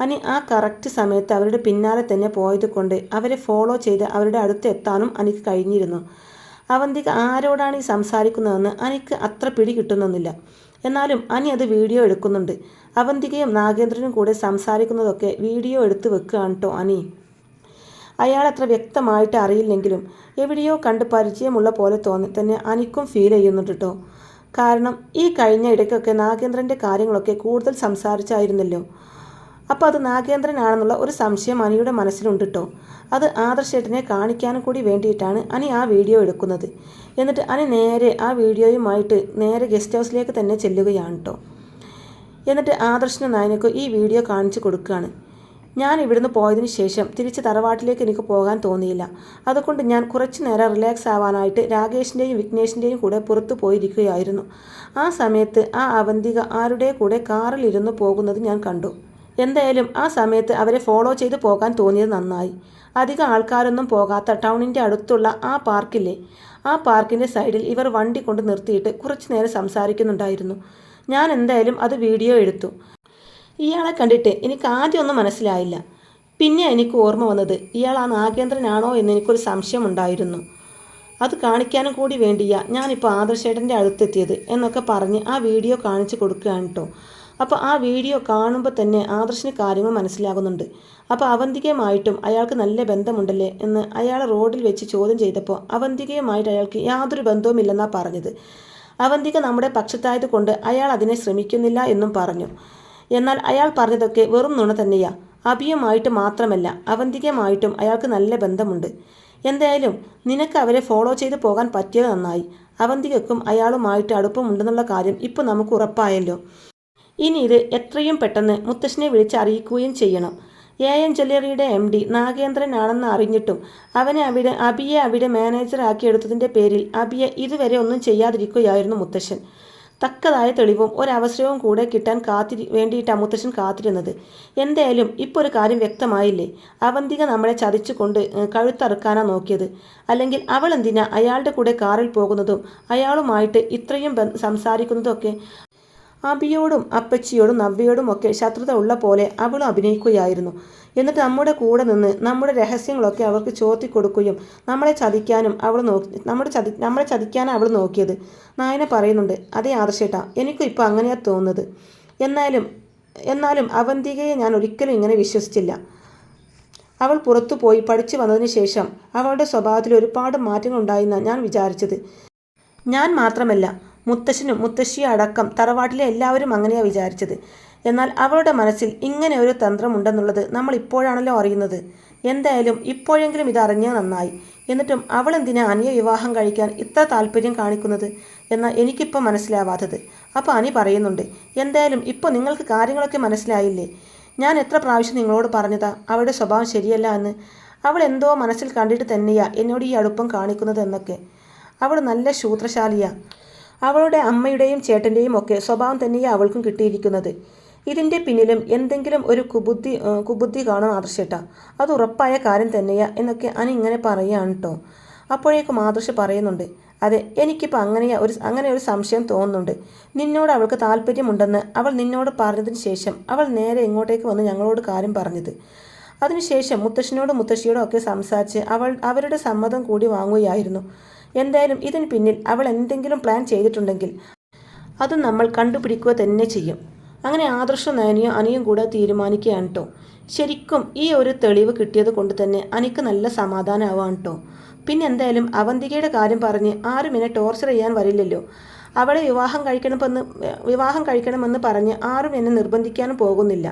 അനി ആ കറക്റ്റ് സമയത്ത് അവരുടെ പിന്നാലെ തന്നെ പോയത് കൊണ്ട് അവരെ ഫോളോ ചെയ്ത് അവരുടെ അടുത്ത് എത്താനും എനിക്ക് കഴിഞ്ഞിരുന്നു. അവന്തിക ആരോടാണ് ഈ സംസാരിക്കുന്നതെന്ന് എനിക്ക് അത്ര പിടി കിട്ടുന്നൊന്നുമില്ല. എന്നാലും അനി അത് വീഡിയോ എടുക്കുന്നുണ്ട്. അവന്തികയും നാഗേന്ദ്രനും കൂടെ സംസാരിക്കുന്നതൊക്കെ വീഡിയോ എടുത്ത് വെക്കുകയാണ് കേട്ടോ അനി. അയാളത്ര വ്യക്തമായിട്ട് അറിയില്ലെങ്കിലും എവിടെയോ കണ്ട് പരിചയമുള്ള പോലെ തന്നെ അനിക്കും ഫീൽ ചെയ്യുന്നുണ്ട് കേട്ടോ. കാരണം ഈ കഴിഞ്ഞ ഇടയ്ക്കൊക്കെ നാഗേന്ദ്രൻ്റെ കാര്യങ്ങളൊക്കെ കൂടുതൽ സംസാരിച്ചായിരുന്നല്ലോ. അപ്പോൾ അത് നാഗേന്ദ്രനാണെന്നുള്ള ഒരു സംശയം അനിയുടെ മനസ്സിലുണ്ട് കേട്ടോ. അത് ആദർശേട്ടനെ കാണിക്കാനും കൂടി വേണ്ടിയിട്ടാണ് അനി ആ വീഡിയോ എടുക്കുന്നത്. എന്നിട്ട് അനി നേരെ ആ വീഡിയോയുമായിട്ട് നേരെ ഗസ്റ്റ് ഹൗസിലേക്ക് തന്നെ ചെല്ലുകയാണ് കേട്ടോ. എന്നിട്ട് ആദർശനും നയനയ്ക്കും ഈ വീഡിയോ കാണിച്ചു കൊടുക്കുകയാണ്. ഞാൻ ഇവിടുന്ന് പോയതിന് ശേഷം തിരിച്ച് തറവാട്ടിലേക്ക് എനിക്ക് പോകാൻ തോന്നിയില്ല. അതുകൊണ്ട് ഞാൻ കുറച്ചു നേരം റിലാക്സ് ആവാനായിട്ട് രാകേഷിൻ്റെയും വിഘ്നേഷിൻ്റെയും കൂടെ പുറത്തു പോയിരിക്കുകയായിരുന്നു. ആ സമയത്ത് ആ അവന്തിക ആരുടെ കൂടെ കാറിൽ ഇരുന്ന് പോകുന്നത് ഞാൻ കണ്ടു. എന്തായാലും ആ സമയത്ത് അവരെ ഫോളോ ചെയ്ത് പോകാൻ തോന്നിയത് നന്നായി. അധികം ആൾക്കാരൊന്നും പോകാത്ത ടൗണിൻ്റെ അടുത്തുള്ള ആ പാർക്കില്ലേ, ആ പാർക്കിൻ്റെ സൈഡിൽ ഇവർ വണ്ടി കൊണ്ട് നിർത്തിയിട്ട് കുറച്ചു നേരം സംസാരിക്കുന്നുണ്ടായിരുന്നു. ഞാൻ എന്തായാലും അത് വീഡിയോ എടുത്തു. ഇയാളെ കണ്ടിട്ട് എനിക്ക് ആദ്യമൊന്നും മനസ്സിലായില്ല. പിന്നെ എനിക്ക് ഓർമ്മ വന്നത് ഇയാൾ ആ നാഗേന്ദ്രനാണോ എന്ന് എനിക്കൊരു സംശയമുണ്ടായിരുന്നു. അത് കാണിക്കാനും കൂടി വേണ്ടിയാ ഞാനിപ്പോൾ ആദർശേട്ടൻ്റെ അടുത്തെത്തിയത് എന്നൊക്കെ പറഞ്ഞ് ആ വീഡിയോ കാണിച്ചു കൊടുക്കുകയാണ് കേട്ടോ. അപ്പോൾ ആ വീഡിയോ കാണുമ്പോൾ തന്നെ ആദർശിന് കാര്യങ്ങൾ മനസ്സിലാകുന്നുണ്ട്. അപ്പോൾ അവന്തികയുമായിട്ടും അയാൾക്ക് നല്ല ബന്ധമുണ്ടല്ലേ എന്ന് അയാൾ റോഡിൽ വെച്ച് ചോദ്യം ചെയ്തപ്പോൾ അവന്തികയുമായിട്ട് അയാൾക്ക് യാതൊരു ബന്ധവുമില്ലെന്നാണ് പറഞ്ഞത്. അവന്തിക നമ്മുടെ പക്ഷത്തായത് കൊണ്ട് അയാൾ അതിനെ ശ്രമിക്കുന്നില്ല എന്നും പറഞ്ഞു. എന്നാൽ അയാൾ പറഞ്ഞതൊക്കെ വെറും നുണ തന്നെയാ. അബിയുമായിട്ട് മാത്രമല്ല അവന്തികയുമായിട്ടും അയാൾക്ക് നല്ല ബന്ധമുണ്ട്. എന്തായാലും നിനക്ക് അവരെ ഫോളോ ചെയ്ത് പോകാൻ പറ്റിയത് നന്നായി. അവന്തികയ്ക്കും അയാളുമായിട്ട് അടുപ്പമുണ്ടെന്നുള്ള കാര്യം ഇപ്പോൾ നമുക്ക് ഉറപ്പായല്ലോ. ഇനി ഇത് എത്രയും പെട്ടെന്ന് മുത്തശ്ശനെ വിളിച്ച് അറിയിക്കുകയും ചെയ്യണം. AM ജ്വല്ലറിയുടെ MD നാഗേന്ദ്രനാണെന്ന് അറിഞ്ഞിട്ടും അബിയെ അവിടെ മാനേജറാക്കിയെടുത്തതിൻ്റെ പേരിൽ അബിയെ ഇതുവരെ ഒന്നും ചെയ്യാതിരിക്കുകയായിരുന്നു മുത്തശ്ശൻ. തക്കതായ തെളിവും ഒരവസരവും കൂടെ കിട്ടാൻ വേണ്ടിയിട്ടാണ് മുത്തശ്ശൻ കാത്തിരുന്നത്. എന്തായാലും ഇപ്പോൾ ഒരു കാര്യം വ്യക്തമായില്ലേ, അവന്തിക നമ്മളെ ചതിച്ചുകൊണ്ട് കഴുത്തറുക്കാനാണ് നോക്കിയത്. അല്ലെങ്കിൽ അവൾ എന്തിനാ അയാളുടെ കൂടെ കാറിൽ പോകുന്നതും അയാളുമായിട്ട് ഇത്രയും സംസാരിക്കുന്നതൊക്കെ. അബിയോടും അപ്പച്ചിയോടും നവ്യയോടും ഒക്കെ ശത്രുത ഉള്ള പോലെ അവളും അഭിനയിക്കുകയായിരുന്നു. എന്നിട്ട് നമ്മുടെ കൂടെ നിന്ന് നമ്മുടെ രഹസ്യങ്ങളൊക്കെ അവർക്ക് ചോർത്തിക്കൊടുക്കുകയും നമ്മളെ ചതിക്കാനും നമ്മളെ ചതിക്കാനാണ് അവൾ നോക്കിയത്. നായന പറയുന്നുണ്ട്, അതേ ആദർശേട്ടാ, എനിക്കും ഇപ്പോൾ അങ്ങനെയാണ് തോന്നുന്നത്. എന്നാലും അവന്തികയെ ഞാൻ ഒരിക്കലും ഇങ്ങനെ വിശ്വസിച്ചില്ല. അവൾ പുറത്തു പോയി പഠിച്ചു വന്നതിന് ശേഷം അവളുടെ സ്വഭാവത്തിൽ ഒരുപാട് മാറ്റങ്ങൾ ഉണ്ടായെന്നാണ് ഞാൻ വിചാരിച്ചത്. ഞാൻ മാത്രമല്ല, മുത്തശ്ശനും മുത്തശ്ശിയും അടക്കം തറവാട്ടിലെ എല്ലാവരും അങ്ങനെയാണ് വിചാരിച്ചത്. എന്നാൽ അവളുടെ മനസ്സിൽ ഇങ്ങനെ ഒരു തന്ത്രമുണ്ടെന്നുള്ളത് നമ്മൾ ഇപ്പോഴാണല്ലോ അറിയുന്നത്. എന്തായാലും ഇപ്പോഴെങ്കിലും ഇതറിഞ്ഞാൽ നന്നായി. എന്നിട്ടും അവൾ എന്തിനാ അനിയെ വിവാഹം കഴിക്കാൻ ഇത്ര താല്പര്യം കാണിക്കുന്നത് എന്നാൽ എനിക്കിപ്പോൾ മനസ്സിലാവാത്തത്. അപ്പോൾ അനി പറയുന്നുണ്ട്, എന്തായാലും ഇപ്പോൾ നിങ്ങൾക്ക് കാര്യങ്ങളൊക്കെ മനസ്സിലായില്ലേ? ഞാൻ എത്ര പ്രാവശ്യം നിങ്ങളോട് പറഞ്ഞതാ അവളുടെ സ്വഭാവം ശരിയല്ല എന്ന്. അവൾ എന്തോ മനസ്സിൽ കണ്ടിട്ട് തന്നെയാ എന്നോട് ഈ അടുപ്പം കാണിക്കുന്നത് എന്നൊക്കെ. അവൾ നല്ല ശൂത്രശാലിയാ. അവളുടെ അമ്മയുടെയും ചേട്ടൻ്റെയും ഒക്കെ സ്വഭാവം തന്നെയാ അവൾക്കും കിട്ടിയിരിക്കുന്നത്. ഇതിൻ്റെ പിന്നിലും എന്തെങ്കിലും ഒരു കുബുദ്ധി കാണും ആദർശേട്ടാ. അത് ഉറപ്പായ കാര്യം തന്നെയാ എന്നൊക്കെ അനി ഇങ്ങനെ പറയുകയാണ് കേട്ടോ. അപ്പോഴേക്കും ആദർശ് പറയുന്നുണ്ട്, അതെ, എനിക്കിപ്പോൾ അങ്ങനെ ഒരു സംശയം തോന്നുന്നുണ്ട്. നിന്നോട് അവൾക്ക് താല്പര്യമുണ്ടെന്ന് അവൾ നിന്നോട് പറഞ്ഞതിന് ശേഷം അവൾ നേരെ ഇങ്ങോട്ടേക്ക് വന്ന് ഞങ്ങളോട് കാര്യം പറഞ്ഞത്. അതിനുശേഷം മുത്തശ്ശനോടും മുത്തശ്ശിയോടും ഒക്കെ സംസാരിച്ച് അവരുടെ സമ്മതം കൂടി വാങ്ങുകയായിരുന്നു. എന്തായാലും ഇതിന് പിന്നിൽ അവൾ എന്തെങ്കിലും പ്ലാൻ ചെയ്തിട്ടുണ്ടെങ്കിൽ അതും നമ്മൾ കണ്ടുപിടിക്കുക തന്നെ ചെയ്യും. അങ്ങനെ ആദർശവും നയനിയും അനിയും കൂടെ തീരുമാനിക്കുകയാണ് കേട്ടോ. ശരിക്കും ഈ ഒരു തെളിവ് കിട്ടിയത് കൊണ്ട് തന്നെ അനിക്ക് നല്ല സമാധാനമാവാണ് കേട്ടോ. പിന്നെ എന്തായാലും അവന്തികയുടെ കാര്യം പറഞ്ഞ് ആരും എന്നെ ടോർച്ചർ ചെയ്യാൻ വരില്ലല്ലോ. അവളെ വിവാഹം കഴിക്കണമെന്ന് പറഞ്ഞ് ആരും എന്നെ നിർബന്ധിക്കാനും പോകുന്നില്ല.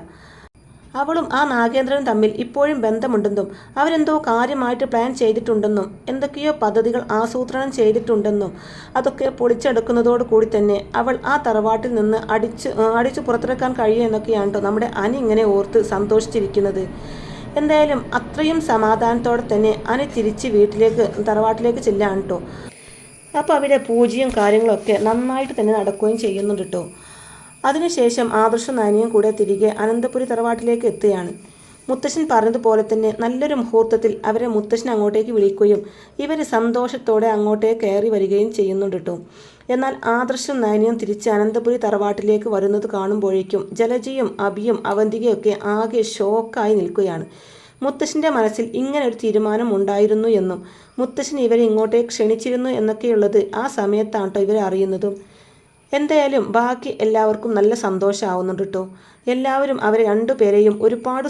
അവളും ആ നാഗേന്ദ്രനും തമ്മിൽ ഇപ്പോഴും ബന്ധമുണ്ടെന്നും അവരെന്തോ കാര്യമായിട്ട് പ്ലാൻ ചെയ്തിട്ടുണ്ടെന്നും എന്തൊക്കെയോ പദ്ധതികൾ ആസൂത്രണം ചെയ്തിട്ടുണ്ടെന്നും അതൊക്കെ പൊളിച്ചെടുക്കുന്നതോട് കൂടി തന്നെ അവൾ ആ തറവാട്ടിൽ നിന്ന് അടിച്ചു പുറത്തിറക്കാൻ കഴിയുമെന്നൊക്കെയാണ് കേട്ടോ നമ്മുടെ അനി ഇങ്ങനെ ഓർത്ത് സന്തോഷിച്ചിരിക്കുന്നത്. എന്തായാലും അത്രയും സമാധാനത്തോടെ തന്നെ അനി തിരിച്ച് തറവാട്ടിലേക്ക് ചെല്ലാണ് കേട്ടോ. അപ്പോൾ അവിടെ പൂജയും കാര്യങ്ങളൊക്കെ നന്നായിട്ട് തന്നെ നടക്കുകയും ചെയ്യുന്നുണ്ട് കേട്ടോ. അതിനുശേഷം ആദർശം നയനിയും കൂടെ തിരികെ അനന്തപുരി തറവാട്ടിലേക്ക് എത്തുകയാണ്. മുത്തശ്ശൻ പറഞ്ഞതുപോലെ തന്നെ നല്ലൊരു മുഹൂർത്തത്തിൽ അവരെ മുത്തശ്ശൻ അങ്ങോട്ടേക്ക് വിളിക്കുകയും ഇവർ സന്തോഷത്തോടെ അങ്ങോട്ടേക്ക് കയറി വരികയും ചെയ്യുന്നുണ്ട് കേട്ടോ. എന്നാൽ ആദർശം നയനിയും തിരിച്ച് അനന്തപുരി തറവാട്ടിലേക്ക് വരുന്നത് കാണുമ്പോഴേക്കും ജലജയും അഭിയും അവന്തികയൊക്കെ ആകെ ഷോക്കായി നിൽക്കുകയാണ്. മുത്തശ്ശൻ്റെ മനസ്സിൽ ഇങ്ങനെ ഒരു തീരുമാനം ഉണ്ടായിരുന്നു എന്നും മുത്തശ്ശൻ ഇവരെ ഇങ്ങോട്ടേക്ക് ക്ഷണിച്ചിരുന്നു എന്നൊക്കെയുള്ളത് ആ സമയത്താണ് കേട്ടോ ഇവരെ അറിയുന്നതും. എന്തായാലും ബാക്കി എല്ലാവർക്കും നല്ല സന്തോഷമാവുന്നുണ്ട് കേട്ടോ. എല്ലാവരും അവരെ രണ്ടുപേരെയും ഒരുപാട്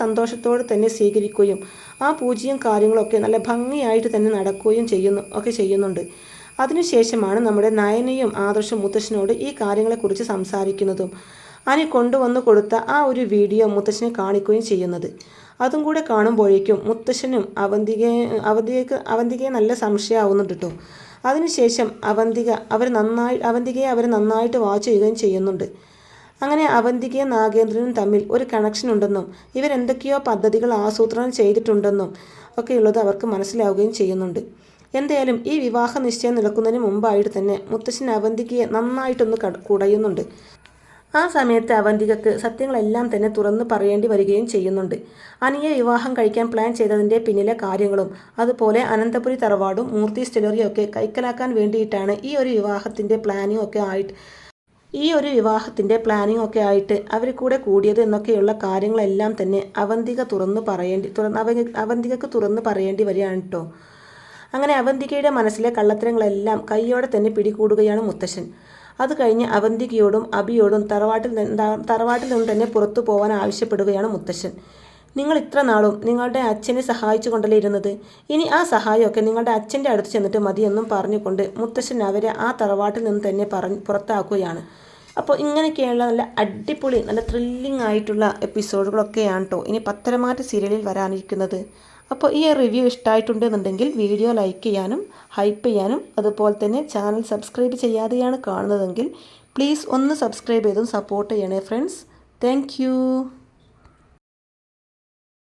സന്തോഷത്തോടെ തന്നെ സ്വീകരിക്കുകയും ആ പൂജയും കാര്യങ്ങളൊക്കെ നല്ല ഭംഗിയായിട്ട് തന്നെ നടക്കുകയും ചെയ്യുന്നുണ്ട്. അതിനുശേഷമാണ് നമ്മുടെ നയനയും ആദർശം മുത്തശ്ശനോട് ഈ കാര്യങ്ങളെക്കുറിച്ച് സംസാരിക്കുന്നതും അനി കൊണ്ടുവന്നു കൊടുത്ത ആ ഒരു വീഡിയോ മുത്തശ്ശനെ കാണിക്കുകയും ചെയ്യുന്നത്. അതും കൂടെ കാണുമ്പോഴേക്കും മുത്തശ്ശനും അവന്തികയെ നല്ല സംശയമാവുന്നുണ്ട് കേട്ടോ. അതിനുശേഷം അവന്തികയെ അവർ നന്നായിട്ട് വാച്ച് ചെയ്യുകയും ചെയ്യുന്നുണ്ട്. അങ്ങനെ അവന്തികയും നാഗേന്ദ്രനും തമ്മിൽ ഒരു കണക്ഷൻ ഉണ്ടെന്നും ഇവരെന്തൊക്കെയോ പദ്ധതികൾ ആസൂത്രണം ചെയ്തിട്ടുണ്ടെന്നും ഒക്കെയുള്ളത് അവർക്ക് മനസ്സിലാവുകയും ചെയ്യുന്നുണ്ട്. എന്തായാലും ഈ വിവാഹ നിശ്ചയം നടക്കുന്നതിന് മുമ്പായിട്ട് തന്നെ മുത്തശ്ശൻ അവന്തികയെ നന്നായിട്ടൊന്ന് കുടയുന്നുണ്ട്. ആ സമയത്ത് അവന്തികക്ക് സത്യങ്ങളെല്ലാം തന്നെ തുറന്നു പറയേണ്ടി വരികയും ചെയ്യുന്നുണ്ട്. അനിയെ വിവാഹം കഴിക്കാൻ പ്ലാൻ ചെയ്തതിൻ്റെ പിന്നിലെ കാര്യങ്ങളും അതുപോലെ അനന്തപുരി തറവാടും മൂർത്തി സ്റ്റെലറിയും ഒക്കെ കൈക്കലാക്കാൻ വേണ്ടിയിട്ടാണ് ഈ ഒരു വിവാഹത്തിൻ്റെ പ്ലാനിങ് ഒക്കെ ആയിട്ട് അവർ കൂടെ കൂടിയത് എന്നൊക്കെയുള്ള കാര്യങ്ങളെല്ലാം തന്നെ അവന്തികക്ക് തുറന്നു പറയേണ്ടി വരികയാണ് കേട്ടോ. അങ്ങനെ അവന്തികയുടെ മനസ്സിലെ കള്ളത്തരങ്ങളെല്ലാം കൈയോടെ തന്നെ പിടികൂടുകയാണ് മുത്തശ്ശൻ. അത് കഴിഞ്ഞ് അവന്തികയോടും അഭിയോടും തറവാട്ടിൽ നിന്ന് തന്നെ പുറത്തു പോകാൻ ആവശ്യപ്പെടുകയാണ് മുത്തശ്ശൻ. നിങ്ങൾ ഇത്ര നാളും നിങ്ങളുടെ അച്ഛനെ സഹായിച്ചു കൊണ്ടല്ലേ ഇരുന്നത്, ഇനി ആ സഹായമൊക്കെ നിങ്ങളുടെ അച്ഛൻ്റെ അടുത്ത് ചെന്നിട്ട് മതിയെന്നും പറഞ്ഞുകൊണ്ട് മുത്തശ്ശൻ അവരെ ആ തറവാട്ടിൽ നിന്ന് തന്നെ പുറത്താക്കുകയാണ്. അപ്പോൾ ഇങ്ങനെയൊക്കെയുള്ള നല്ല അടിപൊളി നല്ല ത്രില്ലിംഗ് ആയിട്ടുള്ള എപ്പിസോഡുകളൊക്കെയാണ് കേട്ടോ ഇനി പത്തരമാറ്റ് സീരിയലിൽ വരാനിരിക്കുന്നത്. അപ്പോൾ ഈ റിവ്യൂ ഇഷ്ടമായിട്ടുണ്ടെന്നുണ്ടെങ്കിൽ വീഡിയോ ലൈക്ക് ചെയ്യാനും ഹൈപ്പ് ചെയ്യാനും അതുപോലെ തന്നെ ചാനൽ സബ്സ്ക്രൈബ് ചെയ്യാതെയാണ് കാണുന്നതെങ്കിൽ പ്ലീസ് ഒന്ന് സബ്സ്ക്രൈബ് ചെയ്തും സപ്പോർട്ട് ചെയ്യണേ ഫ്രണ്ട്സ്. താങ്ക്